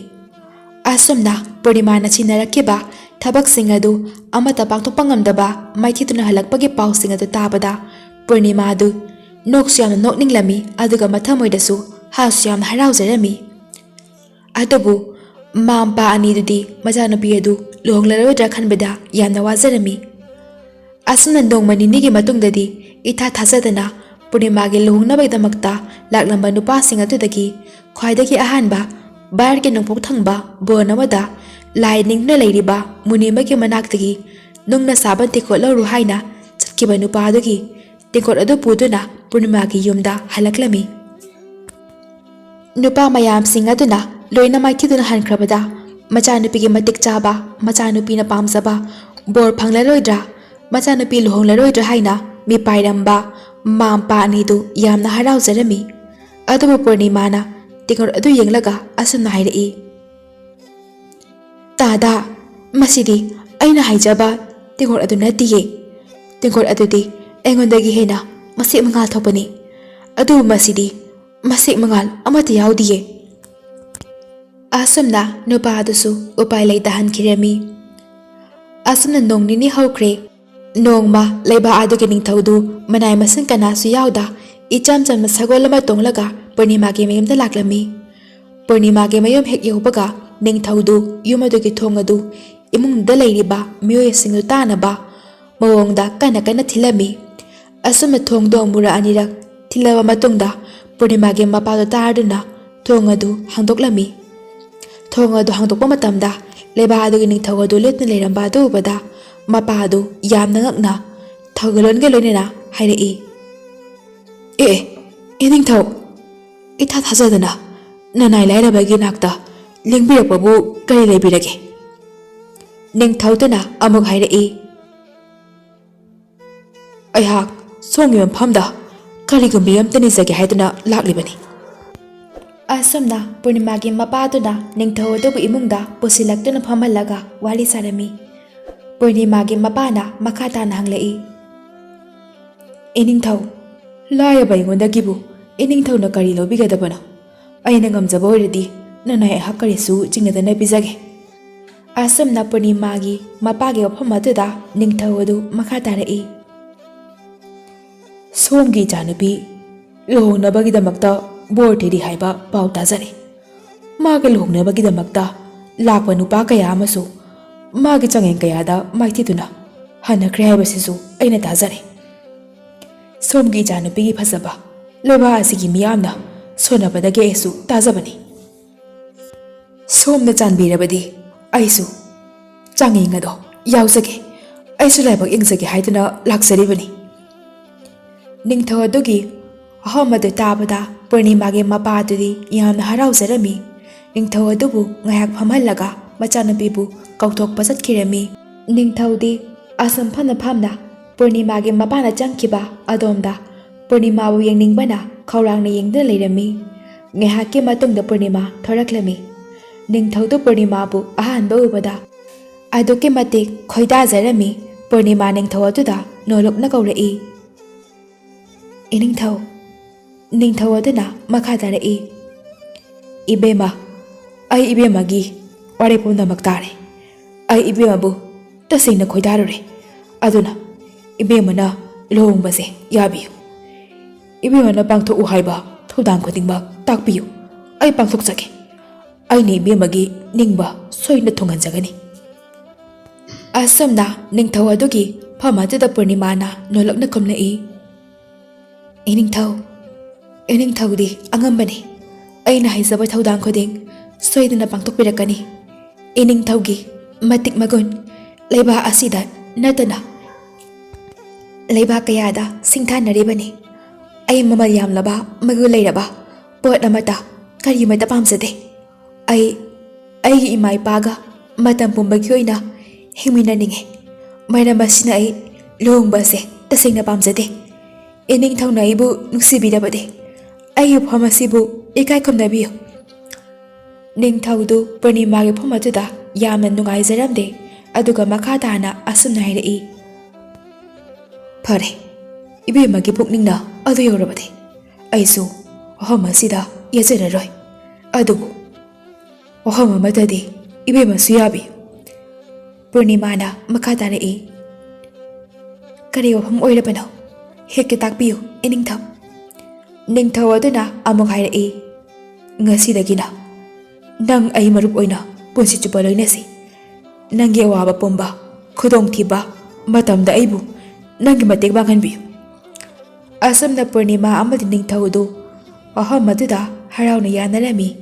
ꯑꯁꯨꯝꯅ ꯄꯨꯔꯅꯤꯃꯥꯅ ꯁꯤꯟꯅꯔꯛꯈꯤꯕ ꯊꯕꯛꯁꯤꯡ ꯑꯗꯨ ꯑꯃꯠꯇ ꯄꯥꯡꯊꯣꯛꯄ ꯉꯝꯗꯕ ꯃꯥꯏꯊꯤꯗꯨꯅ ꯍꯜꯂꯛꯄꯒꯤ ꯄꯥꯎꯁꯤꯡ ꯑꯗꯨ ꯇꯥꯕꯗ ꯄꯨꯔꯅꯤꯃꯥ ꯑꯗꯨ ꯅꯣꯛꯁꯨ ꯌꯥꯝꯅ ꯅꯣꯛꯅꯤꯡꯂꯝꯃꯤ ꯑꯗꯨꯒ ꯃꯊꯃꯣꯏꯗꯁꯨ ꯍꯔꯥꯎꯁꯨ ꯌꯥꯝꯅ ꯍꯔꯥꯎꯖꯔꯝꯃꯤ ꯑꯗꯨꯕꯨ ꯃꯃꯥ ꯃꯄꯥ ꯑꯅꯤꯗꯨꯗꯤ ꯃꯆꯥꯅꯨꯄꯤ ꯑꯗꯨ ꯂꯨꯍꯣꯡꯂꯔꯣꯏꯗ꯭ꯔꯥ ꯈꯟꯕꯗ ꯌꯥꯝꯅ ꯋꯥꯖꯔꯝꯃꯤ ꯑꯁꯨꯝꯅ ꯅꯣꯡꯃ ꯅꯤꯅꯤꯒꯤ ꯃꯇꯨꯡꯗꯗꯤ ꯏꯊꯥ ꯊꯥꯖꯗꯅ ꯄꯨꯔꯅꯤꯃꯥꯒꯤ ꯂꯨꯍꯣꯡꯅꯕꯒꯤꯗꯃꯛꯇ ꯂꯥꯛꯂꯝꯕ ꯅꯨꯄꯥꯁꯤꯡ ꯑꯗꯨꯗꯒꯤ ꯈ꯭ꯋꯥꯏꯗꯒꯤ ꯑꯍꯥꯟꯕ ꯚꯥꯔꯠꯀꯤ ꯅꯣꯡꯄꯣꯛ ꯊꯪꯕ ꯕꯣꯟ ꯑꯃꯗ ꯂꯥꯏ ꯅꯤꯡꯗꯨꯅ ꯂꯩꯔꯤꯕ ꯃꯨꯅꯤ ꯑꯃꯒꯤ ꯃꯅꯥꯛꯇꯒꯤ ꯅꯨꯡꯅ ꯁꯥꯕ ꯇꯦꯡꯀꯣꯠ ꯂꯧꯔꯨ ꯍꯥꯏꯅ ꯆꯠꯈꯤꯕ ꯅꯨꯄꯥ ꯑꯗꯨꯒꯤ ꯇꯦꯡꯀꯣꯠ ꯑꯗꯨ ꯄꯨꯗꯨꯅ ꯄꯨꯔꯅꯤꯃꯥꯒꯤ ꯌꯨꯝꯗ ꯍꯜꯂꯛꯂꯝꯃꯤ ꯅꯨꯄꯥ ꯃꯌꯥꯝꯁꯤꯡ ꯑꯗꯨꯅ ꯂꯣꯏꯅ ꯃꯥꯏꯊꯤꯗꯨꯅ ꯍꯟꯈ꯭ꯔꯕꯗ ꯃꯆꯥꯅꯨꯄꯤꯒꯤ ꯃꯇꯤꯛ ꯆꯥꯕ ꯃꯆꯥꯅꯨꯄꯤꯅ ꯄꯥꯝꯖꯕ ꯕꯣꯔ ꯐꯪꯂꯔꯣꯏꯗ꯭ꯔꯥ ꯃꯆꯥꯅꯨꯄꯤ ꯂꯨꯍꯣꯡꯂꯔꯣꯏꯗ꯭ꯔꯥ ꯍꯥꯏꯅ ꯃꯤꯄꯥꯏꯔꯝꯕ ꯃꯃꯥ ꯃꯄꯥ ꯑꯅꯤꯗꯨ ꯌꯥꯝꯅ ꯍꯔꯥꯎꯖꯔꯝꯃꯤ ꯑꯗꯨꯕꯨ ꯄꯨꯔꯅꯤꯃꯥꯅ ꯇꯦꯡꯀꯣꯠ ꯑꯗꯨ ꯌꯦꯡꯂꯒ ꯑꯁꯨꯝꯅ ꯍꯥꯏꯔꯛꯏ ꯇꯥꯗ ꯃꯁꯤꯗꯤ ꯑꯩꯅ ꯍꯥꯏꯖꯕ ꯇꯦꯡꯀꯣꯠ ꯑꯗꯨ ꯅꯠꯇꯤꯌꯦ ꯇꯦꯡꯀꯣꯠ ꯑꯗꯨꯗꯤ ꯑꯩꯉꯣꯟꯗꯒꯤ ꯍꯦꯟꯅ ꯃꯁꯦꯛ ꯃꯉꯥꯜ ꯊꯣꯛꯄꯅꯤ ꯑꯗꯨꯕꯨ ꯃꯁꯤꯗꯤ ꯃꯁꯦꯛ ꯃꯉꯥꯜ ꯑꯃꯠꯇ ꯌꯥꯎꯗꯤꯌꯦ ꯑꯁꯨꯝꯅ ꯅꯨꯄꯥ ꯑꯗꯨꯁꯨ ꯎꯄꯥꯏ ꯂꯩꯇ ꯍꯟꯈꯤꯔꯝꯃꯤ ꯑꯁꯨꯝꯅ ꯅꯣꯡ ꯅꯤꯅꯤ ꯍꯧꯈ꯭ꯔꯦ ꯅꯣꯡꯃ ꯂꯩꯕꯥꯛ ꯑꯗꯨꯒꯤ ꯅꯤꯡꯊꯧꯗꯨ ꯃꯅꯥꯏ ꯃꯁꯤꯡ ꯀꯅꯥꯁꯨ ꯌꯥꯎꯗ ꯏꯆꯝ ꯆꯝꯅ ꯁꯒꯣꯜ ꯑꯃ ꯇꯣꯡꯂꯒ ꯄꯨꯔꯅꯤꯃꯥꯒꯤ ꯃꯌꯨꯝꯗ ꯂꯥꯛꯂꯝꯃꯤ ꯄꯨꯔꯅꯤꯃꯥꯒꯤ ꯃꯌꯨꯝ ꯍꯦꯛ ꯌꯧꯕꯒ ꯅꯤꯡꯊꯧꯗꯨ ꯌꯨꯝ ꯑꯗꯨꯒꯤ ꯊꯣꯡ ꯑꯗꯨ ꯏꯃꯨꯡꯗ ꯂꯩꯔꯤꯕ ꯃꯤꯑꯣꯏꯁꯤꯡꯗꯨ ꯇꯥꯅꯕ ꯃꯑꯣꯡꯗ ꯀꯟꯅ ꯊꯤꯜꯂꯝꯃꯤ ꯑꯁꯨꯝꯅ ꯊꯣꯡꯗꯣ ꯑꯃꯨꯔꯛ ꯑꯅꯤꯔꯛ ꯊꯤꯜꯂꯕ ꯃꯇꯨꯡꯗ ꯄꯨꯔꯅꯤꯃꯥꯒꯤ ꯃꯄꯥꯗꯨ ꯇꯥꯔꯗꯨꯅ ꯊꯣꯡ ꯑꯗꯨ ꯍꯥꯡꯗꯣꯛꯂꯝꯃꯤ ꯊꯣꯡ ꯑꯗꯨ ꯍꯥꯡꯗꯣꯛꯄ ꯃꯇꯝꯗ ꯂꯩꯕꯥꯛ ꯑꯗꯨꯒꯤ ꯅꯤꯡꯊꯧ ꯑꯗꯨ ꯂꯦꯞꯇꯨꯅ ꯂꯩꯔꯝꯕ ꯑꯗꯨ ꯎꯕꯗ ꯃꯄꯥ ꯑꯗꯨ ꯌꯥꯝꯅ ꯉꯛꯅ ꯊꯧꯒꯜꯂꯣꯟꯒ ꯂꯣꯏꯅꯅ ꯍꯥꯏꯔꯛꯏ ꯑꯦ ꯅꯤꯡꯊꯧ ꯏꯊꯥ ꯊꯥꯖꯗꯅ ꯅꯅꯥꯏ ꯂꯥꯏꯔꯕꯒꯤ ꯅꯥꯛꯇ ꯂꯦꯡꯕꯤꯔꯛꯄꯕꯨ ꯀꯔꯤ ꯂꯩꯕꯤꯔꯒꯦ ꯅꯤꯡꯊꯧꯗꯨꯅ ꯑꯃꯨꯛ ꯍꯥꯏꯔꯛꯏ ꯑꯩꯍꯥꯛ ꯁꯣꯝꯒꯤ ꯃꯐꯝꯗ ꯀꯔꯤꯒꯨꯝꯕ ꯑꯃꯇ ꯅꯤꯖꯒꯦ ꯍꯥꯏꯗꯨꯅ ꯂꯥꯛꯂꯤꯕꯅꯤ ꯑꯁꯨꯝꯅ ꯄꯨꯔꯅꯤꯃꯥꯒꯤ ꯃꯄꯥꯗꯨꯅ ꯅꯤꯡꯊꯧ ꯑꯗꯨꯕꯨ ꯏꯃꯨꯡꯗ ꯄꯨꯁꯤꯜꯂꯛꯇꯨꯅ ꯐꯝꯍꯜꯂꯒ ꯋꯥꯔꯤ ꯁꯥꯔꯝꯃꯤ꯫ ꯄꯨꯔꯅꯤꯃꯥꯒꯤ ꯃꯄꯥꯅ ꯃꯈꯥ ꯇꯥꯅ ꯍꯪꯂꯛꯏ, "ꯏꯅꯤꯡꯊꯧ, ꯂꯥꯏꯔꯕ ꯑꯩꯉꯣꯟꯗꯒꯤꯕꯨ ꯏꯅꯤꯡꯊꯧꯅ ꯀꯔꯤ ꯂꯧꯕꯤꯒꯗꯕꯅꯣ? ꯑꯩꯅ ꯉꯝꯖꯕ ꯑꯣꯏꯔꯗꯤ ꯅꯪꯅ ꯑꯩꯍꯥꯛ ꯀꯔꯤꯁꯨ ꯆꯤꯡꯅꯗꯅ ꯄꯤꯖꯒꯦ." ꯑꯁꯨꯝꯅ ꯄꯨꯔꯅꯤꯃꯥꯒꯤ ꯃꯄꯥꯒꯤ ꯋꯥꯐꯝ ꯑꯗꯨꯗ ꯅꯤꯡꯊꯧ ꯑꯗꯨ ꯃꯈꯥ ꯇꯥꯔꯛꯏ, "ꯁꯣꯝꯒꯤ ꯏꯆꯥꯅꯨꯄꯤ ꯂꯨꯍꯣꯡꯅꯕꯒꯤꯗꯃꯛꯇ ꯕꯣꯔ ꯊꯤꯔꯤ ꯍꯥꯏꯕ ꯄꯥꯎ ꯇꯥꯖꯔꯦ꯫ ꯃꯥꯒ ꯂꯨꯍꯣꯡꯅꯕꯒꯤꯗꯃꯛꯇ ꯂꯥꯛꯄ ꯅꯨꯄꯥ ꯀꯌꯥ ꯑꯃꯁꯨ ꯃꯥꯒꯤ ꯆꯥꯡꯌꯦꯡ ꯀꯌꯥꯗ ꯃꯥꯏꯊꯤꯗꯨꯅ ꯍꯟꯅꯈ꯭ꯔꯦ ꯍꯥꯏꯕꯁꯤꯁꯨ ꯑꯩꯅ ꯇꯥꯖꯔꯦ꯫ ꯁꯣꯝꯒꯤ ꯏꯆꯥꯅꯨꯄꯤꯒꯤ ꯐꯖꯕ ꯂꯩꯕꯥꯛ ꯑꯁꯤꯒꯤ ꯃꯤꯌꯥꯝꯅ ꯁꯣꯟꯅꯕꯗꯒꯤ ꯑꯩꯁꯨ ꯇꯥꯖꯕꯅꯤ꯫ ꯁꯣꯝꯅ ꯆꯥꯟꯕꯤꯔꯕꯗꯤ ꯑꯩꯁꯨ ꯆꯥꯡꯌꯦꯡ ꯑꯗꯣ ꯌꯥꯎꯖꯒꯦ, ꯑꯩꯁꯨ ꯂꯥꯏꯕꯛ ꯌꯦꯡꯖꯒꯦ ꯍꯥꯏꯗꯨꯅ ꯂꯥꯛꯆꯔꯤꯕꯅꯤ." ꯅꯤꯡꯊꯧ ꯑꯗꯨꯒꯤ ꯋꯥꯍꯪ ꯑꯗꯨ ꯇꯥꯕꯗ ꯄꯨꯔꯅꯤꯃꯥꯒꯤ ꯃꯄꯥ ꯑꯗꯨꯗꯤ ꯌꯥꯝꯅ ꯍꯔꯥꯎꯖꯔꯝꯃꯤ꯫ ꯅꯤꯡꯊꯧ ꯑꯗꯨꯕꯨ ꯉꯥꯏꯍꯥꯛ ꯐꯝꯍꯜꯂꯒ ꯃꯆꯥꯅꯨꯄꯤꯕꯨ ꯀꯧꯊꯣꯛꯄ ꯆꯠꯈꯤꯔꯝꯃꯤ꯫ ꯅꯤꯡꯊꯧꯗꯤ ꯑꯁꯨꯝ ꯐꯝꯅ ꯐꯝꯅ ꯄꯨꯔꯅꯤꯃꯥꯒꯤ ꯃꯄꯥꯅ ꯆꯪꯈꯤꯕ ꯑꯗꯣꯝꯗ ꯄꯨꯔꯅꯤꯃꯥꯕꯨ ꯌꯦꯡꯅꯤꯡꯕꯅ ꯈꯧꯔꯥꯡꯅ ꯌꯦꯡꯗꯨꯅ ꯂꯩꯔꯝꯃꯤ꯫ ꯉꯥꯏꯍꯥꯛꯀꯤ ꯃꯇꯨꯡꯗ ꯄꯨꯔꯅꯤꯃꯥ ꯊꯣꯔꯛꯂꯝꯃꯤ꯫ ꯅꯤꯡꯊꯧꯗꯨ ꯄꯨꯔꯅꯤꯃꯥꯕꯨ ꯑꯍꯥꯟꯕ ꯎꯕꯗ ꯑꯗꯨꯛꯀꯤ ꯃꯇꯤꯛ ꯈꯣꯏꯗꯥꯖꯔꯝꯃꯤ꯫ ꯄꯨꯔꯅꯤꯃꯥ ꯅꯤꯡꯊꯧ ꯑꯗꯨꯗ ꯅꯣꯜꯂꯨꯛꯅ ꯀꯧꯔꯛꯏ, "ꯏꯅꯤꯡꯊꯧ." ꯅꯤꯡꯊꯧ ꯑꯗꯨꯅ ꯃꯈꯥ ꯇꯥꯔꯛꯏ, "ꯏꯕꯦꯝꯃ, ꯑꯩ ꯏꯕꯦꯝꯃꯒꯤ ꯋꯥꯔꯦꯞ ꯄꯨꯝꯅꯃꯛ ꯇꯥꯔꯦ꯫ ꯑꯩ ꯏꯕꯦꯝꯃꯕꯨ ꯇꯁꯦꯡꯅ ꯈꯣꯏꯗꯥꯔꯨꯔꯦ, ꯑꯗꯨꯅ ꯏꯕꯦꯝꯃꯅ ꯂꯨꯍꯣꯡꯕꯁꯦ ꯌꯥꯕꯤꯌꯨ꯫ ꯏꯕꯦꯝꯃꯅ ꯄꯥꯡꯊꯣꯛꯎ ꯍꯥꯏꯕ ꯊꯧꯗꯥꯡ ꯈꯨꯗꯤꯡꯃꯛ ꯇꯥꯛꯄꯤꯌꯨ, ꯑꯩ ꯄꯥꯡꯊꯣꯛꯆꯒꯦ꯫ ꯑꯩꯅ ꯏꯕꯦꯝꯃꯒꯤ ꯅꯤꯡꯕ ꯁꯣꯏꯅ ꯊꯨꯡꯍꯟꯖꯒꯅꯤ." ꯑꯁꯨꯝꯅ ꯅꯤꯡꯊꯧ ꯑꯗꯨꯒꯤ ꯐꯝ ꯑꯗꯨꯗ ꯄꯨꯔꯅꯤꯃꯥꯅ ꯅꯣꯜꯂꯛꯅ ꯈꯨꯝꯂꯛꯏ, "ꯏꯅꯤꯡꯊꯧ, ꯏꯅꯤꯡꯊꯧꯗꯤ ꯑꯉꯝꯕꯅꯤ꯫ ꯑꯩꯅ ꯍꯥꯏꯖꯕ ꯊꯧꯗꯥꯡ ꯈꯨꯗꯤꯡ ꯁꯣꯏꯗꯅ ꯄꯥꯡꯊꯣꯛꯄꯤꯔꯛꯀꯅꯤ꯫ ꯏꯅꯤꯡꯊꯧꯒꯤ ꯃꯇꯤꯛ ꯃꯒꯨꯟ ꯂꯩꯕꯥꯛ ꯑꯁꯤꯗ ꯅꯠꯇꯅ ꯂꯩꯕꯥꯛ ꯀꯌꯥꯗ ꯁꯤꯡꯊꯥꯅꯔꯤꯕꯅꯤ꯫ ꯑꯩ ꯃꯃꯜ ꯌꯥꯝꯂꯕ ꯃꯒꯨꯟ ꯂꯩꯔꯕ ꯄꯣꯠ ꯑꯃꯠꯇ ꯀꯔꯤꯃꯠꯇ ꯄꯥꯝꯖꯗꯦ꯫ ꯑꯩꯒꯤ ꯏꯃꯥ ꯏꯄꯥꯒ ꯃꯇꯝ ꯄꯨꯝꯕꯒꯤ ꯑꯣꯏꯅ ꯍꯤꯡꯃꯤꯟꯅꯅꯤꯡꯉꯤ꯫ ꯃꯔꯝ ꯑꯁꯤꯅ ꯑꯩ ꯂꯨꯍꯣꯡꯕ ꯑꯁꯤ ꯇꯁꯦꯡꯅ ꯄꯥꯝꯖꯗꯦ꯫ ꯏꯅꯤꯡꯊꯧꯅ ꯑꯩꯕꯨ ꯅꯨꯡꯁꯤꯕꯤꯔꯕꯗꯤ ꯑꯩꯒꯤ ꯋꯥꯐꯝ ꯑꯁꯤꯕꯨ ꯏꯀꯥꯏ ꯈꯨꯝꯅꯕꯤꯌꯨ." ꯅꯤꯡꯊꯧꯗꯨ ꯄꯨꯔꯅꯤꯃꯥꯒꯤ ꯋꯥꯐꯝ ꯑꯗꯨꯗ ꯌꯥꯝꯅ ꯅꯨꯡꯉꯥꯏꯖꯔꯝꯗꯦ꯫ ꯑꯗꯨꯒ ꯃꯈꯥ ꯇꯥꯅ ꯑꯁꯨꯝꯅ ꯍꯥꯏꯔꯛꯏ, "ꯐꯔꯦ, ꯏꯕꯦꯝꯃꯒꯤ ꯄꯨꯛꯅꯤꯡꯅ ꯑꯗꯨ ꯌꯧꯔꯕꯗꯤ ꯑꯩꯁꯨ ꯋꯥꯐꯝ ꯑꯁꯤꯗ ꯌꯦꯠꯆꯔꯔꯣꯏ꯫ ꯑꯗꯨꯕꯨ ꯋꯥꯐꯝ ꯑꯃꯗꯗꯤ ꯏꯕꯦꯝꯃꯁꯨ ꯌꯥꯕꯤꯌꯨ." ꯄꯨꯔꯅꯤꯃꯥꯅ ꯃꯈꯥ ꯇꯥꯔꯛꯏ, "ꯀꯔꯤ ꯋꯥꯐꯝ ꯑꯣꯏꯔꯕꯅꯣ? ꯍꯦꯛꯇ ꯇꯥꯛꯄꯤꯌꯨ ꯏꯅꯤꯡꯊꯧ." ꯅꯤꯡꯊꯧ ꯑꯗꯨꯅ ꯑꯃꯨꯛ ꯍꯥꯏꯔꯛꯏ, "ꯉꯁꯤꯗꯒꯤꯅ ꯅꯪ ꯑꯩ ꯃꯔꯨꯞ ꯑꯣꯏꯅ ꯄꯨꯟꯁꯤ ꯆꯨꯞꯄ ꯂꯣꯏꯅꯁꯤ꯫ ꯅꯪꯒꯤ ꯑꯋꯥꯕ ꯄꯨꯝꯕ, ꯈꯨꯗꯣꯡꯊꯤꯕ ꯃꯇꯝꯗ ꯑꯩꯕꯨ ꯅꯪꯒꯤ ꯃꯇꯦꯡ ꯄꯥꯡꯍꯟꯕꯤꯌꯨ." ꯑꯁꯨꯝꯅ ꯄꯨꯔꯅꯤꯃꯥ ꯑꯃꯗꯤ ꯅꯤꯡꯊꯧꯗꯨ ꯋꯥꯐꯝ ꯑꯗꯨꯗ ꯍꯔꯥꯎꯅ ꯌꯥꯅꯔꯝꯃꯤ꯫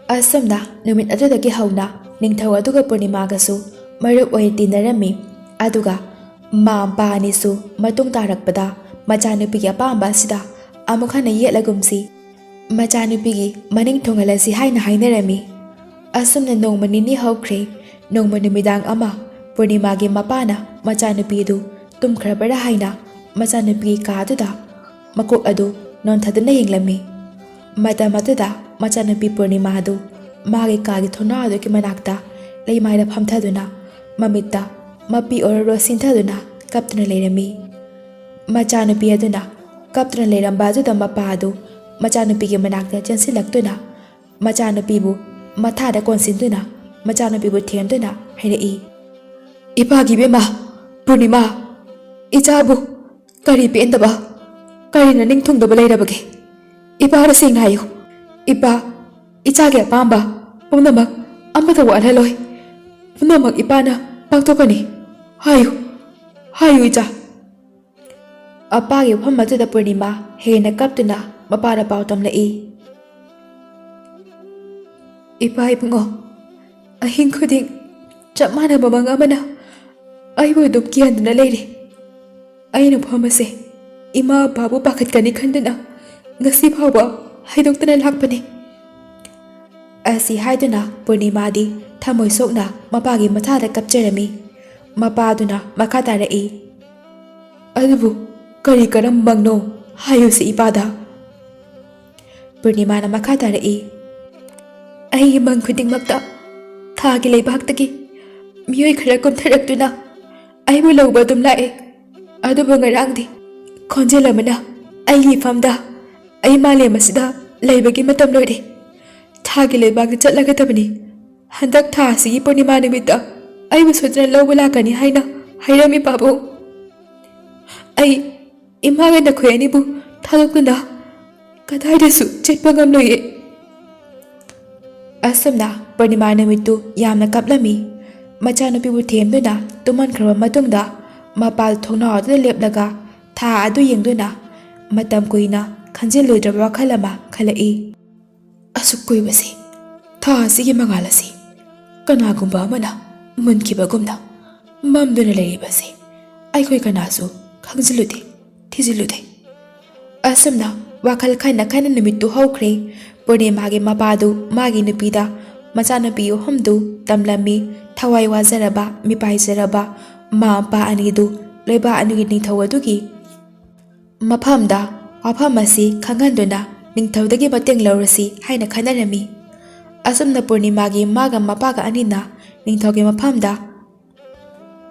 ꯑꯁꯨꯝꯅ ꯅꯨꯃꯤꯠ ꯑꯗꯨꯗꯒꯤ ꯍꯧꯅ ꯅꯤꯡꯊꯧ ꯑꯗꯨꯒ ꯄꯨꯔꯅꯤꯃꯥꯒꯁꯨ ꯃꯔꯨꯞ ꯑꯣꯏꯅ ꯇꯤꯟꯅꯔꯝꯃꯤ꯫ ꯑꯗꯨꯒ ꯃꯃꯥ ꯃꯄꯥ ꯑꯅꯤꯁꯨ ꯃꯇꯨꯡ ꯇꯥꯔꯛꯄꯗ ꯃꯆꯥꯅꯨꯄꯤꯒꯤ ꯑꯄꯥꯝꯕ ꯑꯁꯤꯗ ꯑꯃꯨꯛ ꯍꯟꯅ ꯌꯦꯠꯂꯒꯨꯝꯁꯤ, ꯃꯆꯥꯅꯨꯄꯤꯒꯤ ꯃꯅꯤꯡ ꯊꯨꯡꯍꯜꯂꯁꯤ ꯍꯥꯏꯅ ꯍꯥꯏꯅꯔꯝꯃꯤ꯫ ꯑꯁꯨꯝꯅ ꯅꯣꯡꯃ ꯅꯤꯅꯤ ꯍꯧꯈ꯭ꯔꯦ꯫ ꯅꯣꯡꯃ ꯅꯨꯃꯤꯗꯥꯡ ꯑꯃ ꯄꯨꯔꯅꯤꯃꯥꯒꯤ ꯃꯄꯥꯅ ꯃꯆꯥꯅꯨꯄꯤ ꯑꯗꯨ ꯇꯨꯝꯈ꯭ꯔꯕꯔꯥ ꯍꯥꯏꯅ ꯃꯆꯥꯅꯨꯄꯤꯒꯤ ꯀꯥꯗꯨꯗ ꯃꯀꯣꯛ ꯑꯗꯨ ꯅꯣꯟꯊꯗꯨꯅ ꯌꯦꯡꯂꯝꯃꯤ꯫ ꯃꯇꯝ ꯑꯗꯨꯗ ꯃꯆꯥꯅꯨꯄꯤ ꯄꯨꯔꯅꯤꯃꯥ ꯑꯗꯨ ꯃꯥꯒꯤ ꯀꯥꯒꯤ ꯊꯣꯡꯅꯥꯎ ꯑꯗꯨꯒꯤ ꯃꯅꯥꯛꯇ ꯂꯩꯃꯥꯏꯗ ꯐꯝꯊꯗꯨꯅ ꯃꯃꯤꯠꯇ ꯃꯄꯤ ꯑꯣꯔꯣꯔꯣ ꯁꯤꯟꯊꯗꯨꯅ ꯀꯞꯇꯨꯅ ꯂꯩꯔꯝꯃꯤ꯫ ꯃꯆꯥꯅꯨꯄꯤ ꯑꯗꯨꯅ ꯀꯞꯇꯨꯅ ꯂꯩꯔꯝꯕ ꯑꯗꯨꯗ ꯃꯄꯥ ꯑꯗꯨ ꯃꯆꯥꯅꯨꯄꯤꯒꯤ ꯃꯅꯥꯛꯇ ꯆꯦꯟꯁꯤꯜꯂꯛꯇꯨꯅ ꯃꯆꯥꯅꯨꯄꯤꯕꯨ ꯃꯊꯥꯗ ꯀꯣꯟꯁꯤꯟꯗꯨꯅ ꯃꯆꯥꯅꯨꯄꯤꯕꯨ ꯊꯦꯝꯗꯨꯅ ꯍꯥꯏꯔꯛꯏ, "ꯏꯄꯥꯒꯤ ꯏꯕꯦꯝꯃ ꯄꯨꯔꯅꯤꯃꯥ, ꯏꯆꯥꯕꯨ ꯀꯔꯤ ꯄꯦꯟꯗꯕ, ꯀꯔꯤꯅ ꯅꯤꯡꯊꯨꯡꯗꯕ ꯂꯩꯔꯕꯒꯦ? ꯏꯄꯥꯗ ꯁꯦꯡꯅ ꯍꯥꯏꯌꯨ꯫ ꯏꯄꯥ ꯏꯆꯥꯒꯤ ꯑꯄꯥꯝꯕ ꯄꯨꯝꯅꯃꯛ ꯑꯃꯠꯇ ꯋꯥꯠꯍꯜꯂꯣꯏ꯫ ꯄꯨꯝꯅꯃꯛ ꯏꯄꯥꯅ ꯄꯥꯡꯊꯣꯛꯀꯅꯤ꯫ ꯍꯥꯏꯌꯨ, ꯍꯥꯏꯌꯨ ꯏꯆꯥ." ꯑꯄꯥꯒꯤ ꯋꯥꯐꯝ ꯑꯗꯨꯗ ꯄꯨꯔꯅꯤꯃꯥ ꯍꯦꯟꯅ ꯀꯞꯇꯨꯅ ꯃꯄꯥꯗ ꯄꯥꯎ ꯇꯝꯂꯛꯏ, "ꯏꯄꯥ ꯏꯕꯨꯡꯉꯣ, ꯑꯍꯤꯡ ꯈꯨꯗꯤꯡ ꯆꯞ ꯃꯥꯟꯅꯕ ꯃꯪ ꯑꯃꯅ ꯑꯩꯕꯨ ꯑꯗꯨꯝ ꯀꯤꯍꯟꯗꯨꯅ ꯂꯩꯔꯦ꯫ ꯑꯩꯅ ꯋꯥꯐꯝ ꯑꯁꯦ ꯏꯃꯥ ꯕꯥꯕꯨ ꯄꯥꯈꯠꯀꯅꯤ ꯈꯟꯗꯨꯅ ꯉꯁꯤ ꯐꯥꯎꯕ ꯍꯥꯏꯗꯣꯛꯇꯅ ꯂꯥꯛꯄꯅꯤ." ꯑꯁꯤ ꯍꯥꯏꯗꯨꯅ ꯄꯨꯔꯅꯤꯃꯥꯗꯤ ꯊꯃꯣꯏ ꯁꯣꯛꯅ ꯃꯄꯥꯒꯤ ꯃꯊꯥꯗ ꯀꯞꯆꯔꯝꯃꯤ꯫ ꯃꯄꯥꯗꯨꯅ ꯃꯈꯥ ꯇꯥꯔꯛꯏ, "ꯑꯗꯨꯕꯨ ꯀꯔꯤ ꯀꯔꯝꯕ ꯃꯪꯅꯣ ꯍꯥꯏꯌꯨꯁꯤ ꯏꯄꯥꯗ." ꯄꯨꯔꯅꯤꯃꯥꯅ ꯃꯈꯥ ꯇꯥꯔꯛꯏ꯫ ꯑꯩꯒꯤ ꯃꯪ ꯈꯨꯗꯤꯡꯃꯛꯇ ꯊꯥꯒꯤ ꯂꯩꯕꯥꯛꯇꯒꯤ ꯃꯤꯑꯣꯏ ꯈꯔ ꯀꯨꯝꯊꯔꯛꯇꯨꯅ ꯑꯩꯕꯨ ꯂꯧꯕ ꯑꯗꯨꯝ ꯂꯥꯛꯑꯦ꯫ ꯑꯗꯨꯕꯨ ꯉꯔꯥꯡꯗꯤ ꯈꯣꯟꯖꯦꯜ ꯑꯃꯅ ꯑꯩꯒꯤ ꯏꯐꯝꯗ ꯑꯩ ꯃꯥꯂꯦꯝ ꯑꯁꯤꯗ ꯂꯩꯕꯒꯤ ꯃꯇꯝ ꯂꯣꯏꯔꯦ, ꯊꯥꯒꯤ ꯂꯩꯕꯥꯛꯇ ꯆꯠꯂꯒꯗꯕꯅꯤ, ꯍꯟꯗꯛ ꯊꯥ ꯑꯁꯤꯒꯤ ꯄꯨꯔꯅꯤꯃꯥ ꯅꯨꯃꯤꯠꯇ ꯑꯩꯕꯨ ꯁꯣꯏꯗꯅ ꯂꯧꯕ ꯂꯥꯛꯀꯅꯤ ꯍꯥꯏꯅ ꯍꯥꯏꯔꯝꯃꯤ ꯄꯥꯕꯨꯡ꯫ ꯑꯩ ꯏꯃꯥꯒ ꯅꯈꯣꯏ ꯑꯅꯤꯕꯨ ꯊꯥꯗꯣꯛꯇꯨꯅ ꯀꯗꯥꯏꯗꯁꯨ ꯆꯠꯄ ꯉꯝꯂꯣꯏꯌꯦ꯫ ꯑꯁꯨꯝꯅ ꯄꯨꯔꯅꯤꯃꯥ ꯅꯨꯃꯤꯠꯇꯨ ꯌꯥꯝꯅ ꯀꯞꯂꯝꯃꯤ꯫ ꯃꯆꯥꯅꯨꯄꯤꯕꯨ ꯊꯦꯝꯗꯨꯅ ꯇꯨꯝꯍꯟꯈ꯭ꯔꯕ ꯃꯇꯨꯡꯗ ꯃꯄꯥꯜ ꯊꯣꯡꯅꯥꯎ ꯑꯗꯨꯗ ꯂꯦꯞꯂꯒ ꯊꯥ ꯑꯗꯨ ꯌꯦꯡꯗꯨꯅ ꯃꯇꯝ ꯀꯨꯏꯅ ꯈꯟꯖꯤꯜꯂꯣꯏꯗ꯭ꯔꯕ ꯋꯥꯈꯜ ꯑꯃ ꯈꯜꯂꯛꯏ꯫ ꯑꯁꯨꯛ ꯀꯨꯏꯕꯁꯤ ꯊꯥ ꯑꯁꯤꯒꯤ ꯃꯉꯥꯜ ꯑꯁꯤ ꯀꯅꯥꯒꯨꯝꯕ ꯑꯃꯅ ꯃꯨꯟꯈꯤꯕꯒꯨꯝꯅ ꯃꯝꯗꯨꯅ ꯂꯩꯔꯤꯕꯁꯤ ꯑꯩꯈꯣꯏ ꯀꯅꯥꯁꯨ ꯈꯪꯖꯤꯜꯂꯨꯗꯦ, ꯊꯤꯖꯤꯜꯂꯨꯗꯦ꯫ ꯑꯁꯨꯝꯅ ꯋꯥꯈꯜ ꯈꯟꯅ ꯈꯟꯅ ꯅꯨꯃꯤꯠꯇꯨ ꯍꯧꯈ꯭ꯔꯦ꯫ ꯄꯨꯔꯅꯤꯃꯥꯒꯤ ꯃꯄꯥꯗꯨ ꯃꯥꯒꯤ ꯅꯨꯄꯤꯗ ꯃꯆꯥꯅꯨꯄꯤ ꯑꯍꯨꯝꯗꯨ ꯇꯝꯂꯝꯃꯤ꯫ ꯊꯋꯥꯏ ꯋꯥꯖꯔꯕ ꯃꯤꯄꯥꯏꯖꯔꯕ ꯃꯃꯥ ꯃꯄꯥ ꯑꯅꯤꯗꯨ ꯂꯩꯕꯥꯛ ꯑꯅꯤꯒꯤ ꯅꯤꯡꯊꯧ ꯑꯗꯨꯒꯤ ꯃꯐꯝꯗ ꯋꯥꯐꯝ ꯑꯁꯤ ꯈꯪꯍꯟꯗꯨꯅ ꯅꯤꯡꯊꯧꯗꯒꯤ ꯃꯇꯦꯡ ꯂꯧꯔꯁꯤ ꯍꯥꯏꯅ ꯈꯟꯅꯔꯝꯃꯤ꯫ ꯑꯁꯨꯝꯅ ꯄꯨꯔꯅꯤꯃꯥꯒꯤ ꯃꯥꯒ ꯃꯄꯥꯒ ꯑꯅꯤꯅ ꯅꯤꯡꯊꯧꯒꯤ ꯃꯐꯝꯗ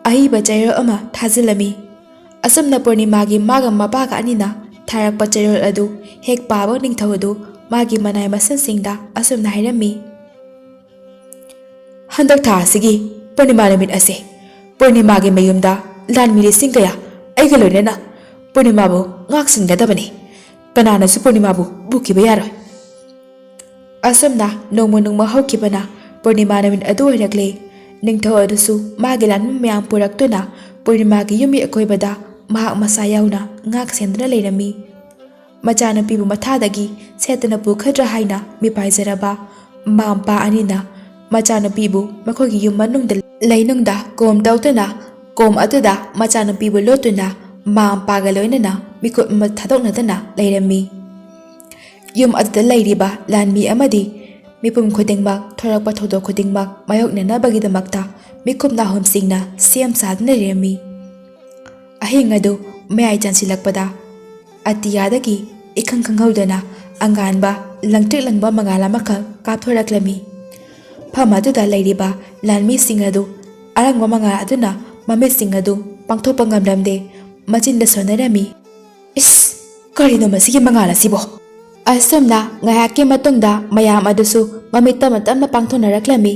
ꯑꯏꯕ ꯆꯩꯔꯣꯜ ꯑꯃ ꯊꯥꯖꯤꯜꯂꯝꯃꯤ꯫ ꯑꯁꯨꯝꯅ ꯄꯨꯔꯅꯤꯃꯥꯒꯤ ꯃꯥꯒ ꯃꯄꯥꯒ ꯑꯅꯤꯅ ꯊꯥꯔꯛꯄ ꯆꯩꯔꯣꯜ ꯑꯗꯨ ꯍꯦꯛ ꯄꯥꯕ ꯅꯤꯡꯊꯧ ꯑꯗꯨ ꯃꯥꯒꯤ ꯃꯅꯥꯏ ꯃꯁꯟꯁꯤꯡꯗ ꯑꯁꯨꯝꯅ ꯍꯥꯏꯔꯝꯃꯤ: ꯍꯟꯗꯛ ꯊꯥ ꯑꯁꯤꯒꯤ ꯄꯨꯔꯅꯤꯃꯥ ꯅꯨꯃꯤꯠ ꯑꯁꯤ ꯄꯨꯔꯅꯤꯃꯥꯒꯤ ꯃꯌꯨꯝꯗ ꯂꯥꯟꯃꯤ ꯂꯤꯁꯤꯡ ꯀꯌꯥ ꯑꯩꯒ ꯂꯣꯏꯅꯅ ꯄꯨꯔꯅꯤꯃꯥꯕꯨ ꯉꯥꯛꯁꯤꯟꯒꯗꯕꯅꯤ꯫ ꯀꯅꯥꯅꯁꯨ ꯄꯨꯔꯅꯤꯃꯥꯕꯨ ꯄꯨꯈꯤꯕ ꯌꯥꯔꯣꯏ꯫ ꯑꯁꯨꯝꯅ ꯅꯣꯡꯃ ꯍꯧꯈꯤꯕꯅ ꯄꯨꯔꯅꯤꯃꯥ ꯅꯨꯃꯤꯠ ꯑꯗꯨ ꯑꯣꯏꯔꯛꯂꯦ꯫ ꯅꯤꯡꯊꯧ ꯑꯗꯨꯁꯨ ꯃꯥꯒꯤ ꯂꯥꯟꯃꯤ ꯃꯌꯥꯝ ꯄꯨꯔꯛꯇꯨꯅ ꯄꯨꯔꯅꯤꯃꯥꯒꯤ ꯌꯨꯝꯒꯤ ꯑꯀꯣꯏꯕꯗ ꯃꯍꯥꯛ ꯃꯁꯥ ꯌꯥꯎꯅ ꯉꯥꯛ ꯁꯦꯟꯗꯨꯅ ꯂꯩꯔꯝꯃꯤ꯫ ꯃꯆꯥꯅꯨꯄꯤꯕꯨ ꯃꯊꯥꯗꯒꯤ ꯁꯦꯠꯇꯅ ꯄꯨꯈꯗ꯭ꯔꯥ ꯍꯥꯏꯅ ꯃꯤꯄꯥꯏꯖꯔꯕ ꯃꯃꯥ ꯃꯄꯥ ꯑꯅꯤꯅ ꯃꯆꯥꯅꯨꯄꯤꯕꯨ ꯃꯈꯣꯏꯒꯤ ꯌꯨꯝ ꯃꯅꯨꯡꯗ ꯂꯩꯅꯨꯡꯗ ꯀꯣꯝ ꯇꯧꯗꯨꯅ ꯀꯣꯝ ꯑꯗꯨꯗ ꯃꯆꯥꯅꯨꯄꯤꯕꯨ ꯂꯣꯠꯇꯨꯅ ꯃꯃꯥ ꯃꯄꯥꯒ ꯂꯣꯏꯅꯅ ꯃꯤꯀꯨꯞ ꯑꯃ ꯊꯥꯗꯣꯛꯅꯗꯅ ꯂꯩꯔꯝꯃꯤ꯫ ꯌꯨꯝ ꯑꯗꯨꯗ ꯂꯩꯔꯤꯕ ꯂꯥꯟꯃꯤ ꯑꯃꯗꯤ ꯃꯤꯄꯨꯝ ꯈꯨꯗꯤꯡꯃꯛ ꯊꯣꯔꯛꯄ ꯊꯧꯗꯣꯛ ꯈꯨꯗꯤꯡꯃꯛ ꯃꯥꯌꯣꯛꯅꯅꯕꯒꯤꯗꯃꯛꯇ ꯃꯤꯀꯨꯞ ꯅꯥꯍꯨꯝꯁꯤꯡꯅ ꯁꯦꯝ ꯁꯥꯗꯨꯅ ꯂꯩꯔꯝꯃꯤ꯫ ꯑꯍꯤꯡ ꯑꯗꯨ ꯃꯌꯥꯏ ꯆꯟꯁꯤꯜꯂꯛꯄꯗ ꯑꯇꯤꯌꯥꯗꯒꯤ ꯏꯈꯪ ꯈꯪꯍꯧꯗꯅ ꯑꯉꯥꯟꯕ ꯂꯪꯇ꯭ꯔꯤꯛ ꯂꯪꯕ ꯃꯉꯥꯜ ꯑꯃꯈꯛ ꯀꯥꯞꯊꯣꯔꯛꯂꯝꯃꯤ꯫ ꯐꯝ ꯑꯗꯨꯗ ꯂꯩꯔꯤꯕ ꯂꯥꯟꯃꯤꯁꯤꯡ ꯑꯗꯨ ꯑꯔꯪꯕ ꯃꯉꯥꯜ ꯑꯗꯨꯅ ꯃꯃꯤꯠꯁꯤꯡ ꯑꯗꯨ ꯄꯥꯡꯊꯣꯛꯄ ꯉꯝꯂꯝꯗꯦ꯫ ꯃꯆꯤꯟꯗ ꯁꯣꯟꯅꯔꯝꯃꯤ: ꯏꯁ, ꯀꯔꯤꯅꯣ ꯃꯁꯤꯒꯤ ꯃꯉꯥꯜ ꯑꯁꯤꯕꯣ? ꯑꯁꯨꯝꯅ ꯉꯥꯏꯍꯥꯛꯀꯤ ꯃꯇꯨꯡꯗ ꯃꯌꯥꯝ ꯑꯗꯨꯁꯨ ꯃꯃꯤꯠ ꯇꯞꯅ ꯇꯞꯅ ꯄꯥꯡꯊꯣꯛꯅꯔꯛꯂꯝꯃꯤ꯫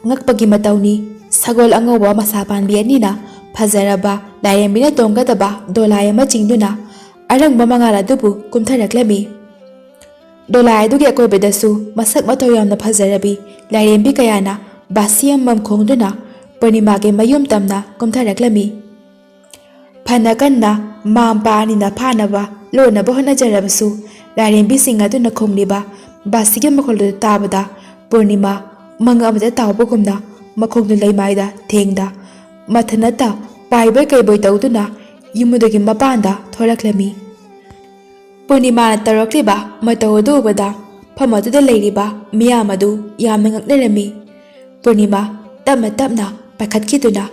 ꯑꯉꯛꯄꯒꯤ ꯃꯇꯧꯅꯤ꯫ ꯁꯒꯣꯜ ꯑꯉꯧꯕ ꯃꯁꯥ ꯄꯥꯟꯕꯤ ꯑꯅꯤꯅ ꯐꯖꯔꯕ ꯂꯥꯏꯔꯦꯝꯕꯤꯅ ꯇꯣꯡꯒꯗꯕ ꯗꯣꯂꯥꯏ ꯑꯃ ꯆꯤꯡꯗꯨꯅ ꯑꯔꯪꯕ ꯃꯉꯥꯜ ꯑꯗꯨꯕꯨ ꯀꯨꯝꯊꯔꯛꯂꯝꯃꯤ꯫ ꯗꯣꯂꯥꯏ ꯑꯗꯨꯒꯤ ꯑꯀꯣꯏꯕꯗꯁꯨ ꯃꯁꯛ ꯃꯇꯧ ꯌꯥꯝꯅ ꯐꯖꯔꯕꯤ ꯂꯥꯏꯔꯦꯝꯕꯤ ꯀꯌꯥꯅ ꯕꯥꯁꯤ ꯑꯃꯃꯝ ꯈꯣꯡꯗꯨꯅ ꯄꯨꯔꯅꯤꯃꯥꯒꯤ ꯃꯌꯨꯝ ꯇꯝꯅ ꯀꯨꯝꯊꯔꯛꯂꯝꯃꯤ꯫ ꯐꯅ ꯀꯟꯅ ꯃꯃꯥ ꯃꯄꯥ ꯑꯅꯤꯅ ꯐꯥꯅꯕ ꯂꯣꯠꯅꯕ ꯍꯣꯠꯅꯖꯔꯕꯁꯨ ꯂꯥꯏꯔꯦꯝꯕꯤꯁꯤꯡ ꯑꯗꯨꯅ ꯈꯣꯡꯂꯤꯕ ꯕꯥꯁꯤꯒꯤ ꯃꯈꯣꯜꯗꯨ ꯇꯥꯕꯗ ꯄꯨꯔꯅꯤꯃꯥ ꯃꯪ ꯑꯃꯗ ꯇꯥꯎꯕꯒꯨꯝꯅ ꯃꯈꯣꯡꯗꯨ ꯂꯩꯃꯥꯏꯗ ꯊꯦꯡꯗ ꯃꯊꯟꯇ ꯄꯥꯏꯕꯣꯏ ꯀꯩꯕꯣꯏ ꯇꯧꯗꯨꯅ ꯌꯨꯝ ꯑꯗꯨꯒꯤ ꯃꯄꯥꯟꯗ ꯊꯣꯔꯛꯂꯝꯃꯤ꯫ ꯄꯨꯔꯅꯤꯃꯥꯅ ꯇꯧꯔꯛꯂꯤꯕ ꯃꯇꯧ ꯑꯗꯨ ꯎꯕꯗ ꯐꯝ ꯑꯗꯨꯗ ꯂꯩꯔꯤꯕ ꯃꯤꯌꯥꯝ ꯑꯗꯨ ꯌꯥꯝꯅ ꯉꯛꯅꯔꯝꯃꯤ꯫ ꯄꯨꯔꯅꯤꯃꯥ ꯇꯞꯅ ꯇꯞꯅ ꯄꯥꯏꯈꯠꯈꯤꯗꯨꯅ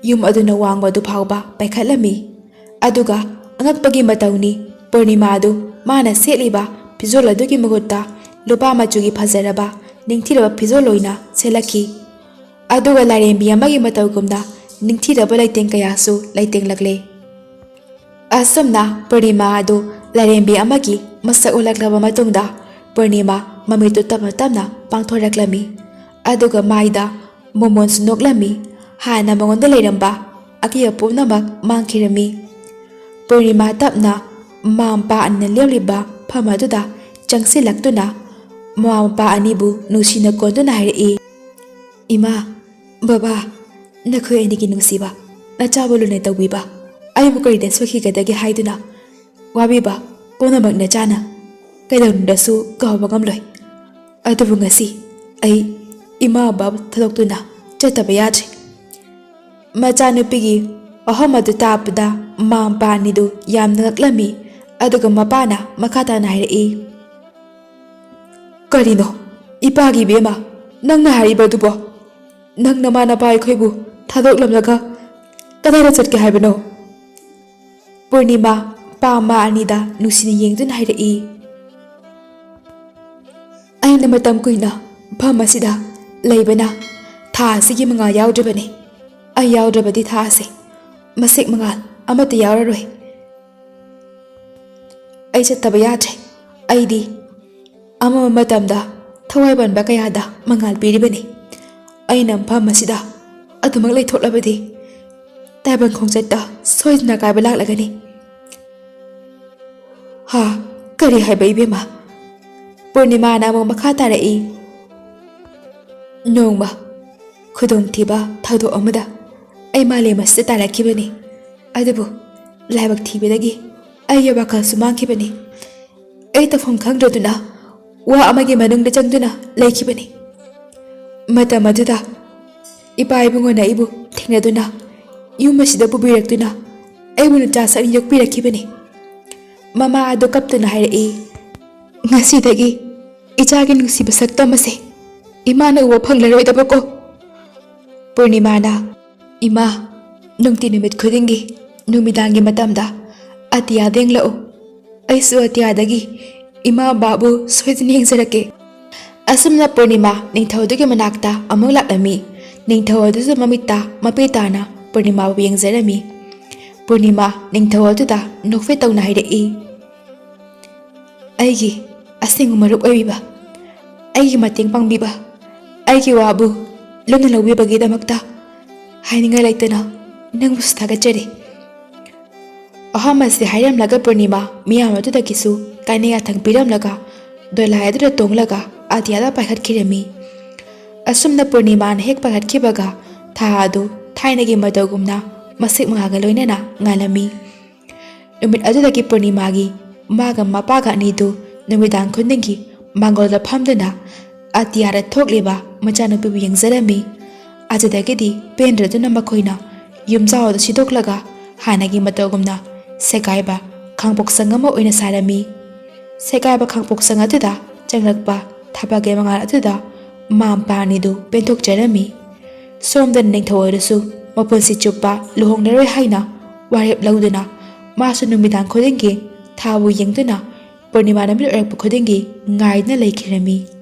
ꯌꯨꯝ ꯑꯗꯨꯅ ꯋꯥꯡꯕ ꯑꯗꯨ ꯐꯥꯎꯕ ꯄꯥꯏꯈꯠꯂꯝꯃꯤ꯫ ꯑꯗꯨꯒ ꯑꯉꯛꯄꯒꯤ ꯃꯇꯧꯅꯤ, ꯄꯨꯔꯅꯤꯃꯥ ꯑꯗꯨ ꯃꯥꯅ ꯁꯦꯠꯂꯤꯕ ꯐꯤꯖꯣꯜ ꯑꯗꯨꯒꯤ ꯃꯍꯨꯠꯇ ꯂꯨꯄꯥ ꯃꯆꯨꯒꯤ ꯐꯖꯔꯕ ꯅꯤꯡꯊꯤꯔꯕ ꯐꯤꯖꯣꯜ ꯑꯣꯏꯅ ꯁꯦꯠꯂꯛꯈꯤ꯫ ꯑꯗꯨꯒ ꯂꯥꯏꯔꯦꯝꯕꯤ ꯑꯃꯒꯤ ꯃꯇꯧꯒꯨꯝꯅ ꯅꯤꯡꯊꯤꯔꯕ ꯂꯩꯇꯦꯡ ꯀꯌꯥꯁꯨ ꯂꯩꯇꯦꯡꯂꯛꯂꯦ꯫ ꯑꯁꯨꯝꯅ ꯄꯨꯔꯅꯤꯃꯥ ꯑꯗꯨ ꯂꯥꯏꯔꯦꯝꯕꯤ ꯑꯃꯒꯤ ꯃꯁꯛ ꯎꯠꯂꯛꯂꯕ ꯃꯇꯨꯡꯗ ꯄꯨꯔꯅꯤꯃꯥ ꯃꯃꯤꯠꯇꯨ ꯇꯞꯅ ꯇꯞꯅ ꯄꯥꯡꯊꯣꯔꯛꯂꯝꯃꯤ꯫ ꯑꯗꯨꯒ ꯃꯥꯏꯗ ꯃꯣꯃꯣꯟꯁꯨ ꯅꯣꯛꯂꯝꯃꯤ꯫ ꯍꯥꯟꯅ ꯃꯉꯣꯟꯗ ꯂꯩꯔꯝꯕ ꯑꯀꯤꯕ ꯄꯨꯝꯅꯃꯛ ꯃꯥꯡꯈꯤꯔꯝꯃꯤ꯫ ꯄꯨꯔꯅꯤꯃꯥ ꯇꯞꯅ ꯃꯃꯥ ꯃꯄꯥ ꯑꯅꯤꯅ ꯂꯦꯞꯂꯤꯕ ꯐꯝ ꯑꯗꯨꯗ ꯆꯪꯁꯤꯜꯂꯛꯇꯨꯅ ꯃꯃꯥ ꯃꯄꯥ ꯑꯅꯤꯕꯨ ꯅꯨꯡꯁꯤꯅ ꯀꯣꯟꯗꯨꯅ ꯍꯥꯏꯔꯛꯏ: ꯏꯃꯥ, ꯕꯕꯥ, ꯅꯈꯣꯏ ꯑꯅꯤꯒꯤ ꯅꯨꯡꯁꯤꯕ, ꯅꯆꯥꯕꯨ ꯂꯨꯅ ꯇꯧꯕꯤꯕ, ꯑꯩꯕꯨ ꯀꯔꯤꯗ ꯁꯣꯏꯈꯤꯒꯗꯒꯦ ꯍꯥꯏꯗꯨꯅ ꯋꯥꯕꯤꯕ ꯄꯨꯝꯅꯃꯛ ꯅꯆꯥꯅ ꯀꯩꯗꯧꯅꯨꯡꯗꯁꯨ ꯀꯥꯎꯕ ꯉꯝꯂꯣꯏ꯫ ꯑꯗꯨꯕꯨ ꯉꯁꯤ ꯑꯩ ꯏꯃꯥ ꯕꯕꯥꯕꯨ ꯊꯥꯗꯣꯛꯇꯨꯅ ꯆꯠꯇꯕ ꯌꯥꯗ꯭ꯔꯦ꯫ ꯃꯆꯥꯅꯨꯄꯤꯒꯤ ꯋꯥꯐꯝ ꯑꯗꯨ ꯇꯥꯕꯗ ꯃꯃꯥ ꯃꯄꯥ ꯑꯅꯤꯗꯨ ꯌꯥꯝꯅ ꯉꯛꯂꯝꯃꯤ꯫ ꯑꯗꯨꯒ ꯃꯄꯥꯅ ꯃꯈꯥ ꯇꯥꯅ ꯍꯥꯏꯔꯛꯏ: ꯀꯔꯤꯅꯣ ꯏꯄꯥꯒꯤ ꯏꯕꯦꯝꯃ, ꯅꯪꯅ ꯍꯥꯏꯔꯤꯕꯗꯨꯕꯣ? ꯅꯪ ꯅꯃꯥ ꯅꯄꯥ ꯑꯩꯈꯣꯏꯕꯨ ꯊꯥꯗꯣꯛꯂꯝꯂꯒ ꯀꯗꯥꯏꯗ ꯆꯠꯀꯦ ꯍꯥꯏꯕꯅꯣ? ꯄꯨꯔꯅꯤꯃꯥ ꯃꯄꯥ ꯃꯃꯥ ꯑꯅꯤꯗ ꯅꯨꯡꯁꯤꯅ ꯌꯦꯡꯗꯨꯅ ꯍꯥꯏꯔꯛꯏ: ꯑꯩꯅ ꯃꯇꯝ ꯀꯨꯏꯅ ꯃꯐꯝ ꯑꯁꯤꯗ ꯂꯩꯕꯅ ꯊꯥ ꯑꯁꯤꯒꯤ ꯃꯉꯥꯜ ꯌꯥꯎꯗ꯭ꯔꯕꯅꯤ꯫ ꯑꯩ ꯌꯥꯎꯗ꯭ꯔꯕꯗꯤ ꯊꯥ ꯑꯁꯤ ꯃꯁꯦꯛ ꯃꯉꯥꯜ ꯑꯃꯠꯇ ꯌꯥꯎꯔꯔꯣꯏ꯫ ꯑꯩ ꯆꯠꯇꯕ ꯌꯥꯗ꯭ꯔꯦ꯫ ꯑꯩꯗꯤ ꯑꯃꯝꯕ ꯃꯇꯝꯗ ꯊꯋꯥꯏ ꯄꯥꯟꯕ ꯀꯌꯥꯗ ꯃꯉꯥꯜ ꯄꯤꯔꯤꯕꯅꯤ꯫ ꯑꯩꯅ ꯃꯐꯝ ꯑꯁꯤꯗ ꯑꯗꯨꯃꯛ ꯂꯩꯊꯣꯛꯂꯕꯗꯤ ꯇꯥꯏꯕꯪ ꯈꯣꯡꯆꯠꯇ ꯁꯣꯏꯗꯅ ꯑꯀꯥꯏꯕ ꯂꯥꯛꯂꯒꯅꯤ꯫ ꯍꯥ, ꯀꯔꯤ ꯍꯥꯏꯕ ꯏꯕꯦꯝꯃ? ꯄꯨꯔꯅꯤꯃꯥꯅ ꯑꯃꯨꯛ ꯃꯈꯥ ꯇꯥꯔꯛꯏ꯫ ꯅꯣꯡꯃ ꯈꯨꯗꯣꯡꯊꯤꯕ ꯊꯧꯗꯣꯛ ꯑꯃꯗ ꯑꯩ ꯃꯥꯂꯦꯝ ꯑꯁꯤꯗ ꯇꯥꯔꯛꯈꯤꯕꯅꯤ꯫ ꯑꯗꯨꯕꯨ ꯂꯥꯏꯕꯛ ꯊꯤꯕꯗꯒꯤ ꯑꯩꯒꯤ ꯋꯥꯈꯜꯁꯨ ꯃꯥꯡꯈꯤꯕꯅꯤ꯫ ꯑꯩ ꯇꯧꯐꯝ ꯈꯪꯗ꯭ꯔꯗꯨꯅ ꯋꯥ ꯑꯃꯒꯤ ꯃꯅꯨꯡꯗ ꯆꯪꯗꯨꯅ ꯂꯩꯈꯤꯕꯅꯤ꯫ ꯃꯇꯝ ꯑꯗꯨꯗ ꯏꯄꯥ ꯏꯕꯨꯡꯉꯣꯅ ꯑꯩꯕꯨ ꯊꯦꯡꯅꯗꯨꯅ ꯌꯨꯝ ꯑꯁꯤꯗ ꯄꯨꯕꯤꯔꯛꯇꯨꯅ ꯑꯩꯕꯨ ꯅꯆꯥ ꯁꯛꯅꯤ ꯌꯣꯛꯄꯤꯔꯛꯈꯤꯕꯅꯤ꯫ ꯃꯃꯥ ꯑꯗꯨ ꯀꯞꯇꯨꯅ ꯍꯥꯏꯔꯛꯏ, ꯉꯁꯤꯗꯒꯤ ꯏꯆꯥꯒꯤ ꯅꯨꯡꯁꯤꯕ ꯁꯛꯇꯝ ꯑꯁꯤ ꯏꯃꯥꯅ ꯎꯕ ꯐꯪꯂꯔꯣꯏꯗꯕꯀꯣ꯫ ꯄꯨꯔꯅꯤꯃꯥꯅ, ꯏꯃꯥ, ꯅꯨꯡꯇꯤ ꯅꯨꯃꯤꯠ ꯈꯨꯗꯤꯡꯒꯤ ꯅꯨꯃꯤꯗꯥꯡꯒꯤ ꯃꯇꯝꯗ ꯑꯇꯤꯌꯥꯗ ꯌꯦꯡꯂꯛꯎ꯫ ꯑꯩꯁꯨ ꯑꯇꯤꯌꯥꯗꯒꯤ ꯏꯃꯥ ꯕꯥꯕꯨ ꯁꯣꯏꯗꯅ ꯌꯦꯡꯖꯔꯛꯀꯦ꯫ ꯑꯁꯨꯝꯅ ꯄꯨꯔꯅꯤꯃꯥ ꯅꯤꯡꯊꯧꯗꯨꯒꯤ ꯃꯅꯥꯛꯇ ꯑꯃꯨꯛ ꯂꯥꯛꯂꯝꯃꯤ꯫ ꯅꯤꯡꯊꯧ ꯑꯗꯨꯁꯨ ꯃꯃꯤꯠꯇ ꯃꯄꯤ ꯇꯥꯅ ꯄꯨꯔꯅꯤꯃꯥꯕꯨ ꯌꯦꯡꯖꯔꯝꯃꯤ꯫ ꯄꯨꯔꯅꯤꯃꯥ ꯅꯤꯡꯊꯧ ꯑꯗꯨꯗ ꯅꯣꯛꯐꯦꯠ ꯇꯧꯅ ꯍꯥꯏꯔꯛꯏ, ꯑꯩꯒꯤ ꯑꯁꯦꯡꯕ ꯃꯔꯨꯞ ꯑꯣꯏꯕꯤꯕ, ꯑꯩꯒꯤ ꯃꯇꯦꯡ ꯄꯥꯡꯕꯤꯕ, ꯑꯩꯒꯤ ꯋꯥꯕꯨ ꯂꯨꯝꯅ ꯂꯧꯕꯤꯕꯒꯤꯗꯃꯛꯇ ꯍꯥꯏꯅꯤꯡꯉꯥꯏ ꯂꯩꯇꯅ ꯅꯪꯕꯨꯁꯨ ꯊꯥꯒꯠꯆꯔꯤ꯫ ꯑꯍꯥꯟꯕꯁꯤ ꯍꯥꯏꯔꯝꯂꯒ ꯄꯨꯔꯅꯤꯃꯥ ꯃꯤꯌꯥꯝ ꯑꯗꯨꯗꯒꯤꯁꯨ ꯀꯥꯏꯅ ꯌꯥꯊꯪ ꯄꯤꯔꯝꯂꯒ ꯗꯣꯂꯥꯏ ꯑꯗꯨꯗ ꯇꯣꯡꯂꯒ ꯑꯇꯤꯌꯥꯗ ꯄꯥꯏꯈꯠꯈꯤꯔꯝꯃꯤ꯫ ꯑꯁꯨꯝꯅ ꯄꯨꯔꯅꯤꯃꯥꯅ ꯍꯦꯛ ꯄꯥꯏꯈꯠꯈꯤꯕꯒ ꯊꯥ ꯑꯗꯨ ꯊꯥꯏꯅꯒꯤ ꯃꯇꯧꯒꯨꯝꯅ ꯃꯁꯦꯛ ꯃꯉꯥꯜꯒ ꯂꯣꯏꯅꯅ ꯉꯥꯜꯂꯝꯃꯤ꯫ ꯅꯨꯃꯤꯠ ꯑꯗꯨꯗꯒꯤ ꯄꯨꯔꯅꯤꯃꯥꯒꯤ ꯃꯥꯒ ꯃꯄꯥꯒ ꯑꯅꯤꯗꯨ ꯅꯨꯃꯤꯗꯥꯡ ꯈꯨꯗꯤꯡꯒꯤ ꯃꯥꯡꯒꯣꯜꯗ ꯐꯝꯗꯨꯅ ꯑꯇꯤꯌꯥꯗ ꯊꯣꯛꯂꯤꯕ ꯃꯆꯥꯅꯨꯄꯤꯕꯨ ꯌꯦꯡꯖꯔꯝꯃꯤ꯫ ꯑꯗꯨꯗꯒꯤꯗꯤ ꯄꯦꯟꯗ꯭ꯔꯗꯨꯅ ꯃꯈꯣꯏꯅ ꯌꯨꯝꯖꯥꯎ ꯑꯗꯨ ꯁꯤꯗꯣꯛꯂꯒ ꯍꯥꯟꯅꯒꯤ ꯃꯇꯧꯒꯨꯝꯅ ꯁꯦꯒꯥꯏꯕ ꯈꯥꯡꯄꯣꯛꯁꯪ ꯑꯃ ꯑꯣꯏꯅ ꯁꯥꯔꯝꯃꯤ꯫ ꯁꯦꯒꯥꯏꯕ ꯈꯥꯡꯄꯣꯛꯁꯪ ꯑꯗꯨꯗ ꯆꯪꯂꯛꯄ ꯊꯕꯛꯀꯤ ꯃꯉꯥꯜ ꯑꯗꯨꯗ ꯃꯃꯥ ꯃꯄꯥ ꯑꯅꯤꯗꯨ ꯄꯦꯟꯊꯣꯛꯆꯔꯝꯃꯤ꯫ ꯁꯣꯝꯗꯅ ꯅꯤꯡꯊꯧ ꯑꯗꯨꯁꯨ ꯃꯄꯨꯟꯁꯤ ꯆꯨꯞꯄ ꯂꯨꯍꯣꯡꯂꯔꯣꯏ ꯍꯥꯏꯅ ꯋꯥꯔꯦꯞ ꯂꯧꯗꯨꯅ ꯃꯥꯁꯨ ꯅꯨꯃꯤꯗꯥꯡ ꯈꯨꯗꯤꯡꯒꯤ ꯊꯥꯕꯨ ꯌꯦꯡꯗꯨꯅ ꯄꯨꯔꯅꯤꯃꯥ ꯅꯨꯃꯤꯠ ꯑꯣꯏꯔꯛꯄ ꯈꯨꯗꯤꯡꯒꯤ ꯉꯥꯏꯗꯨꯅ ꯂꯩꯈꯤꯔꯝꯃꯤ꯫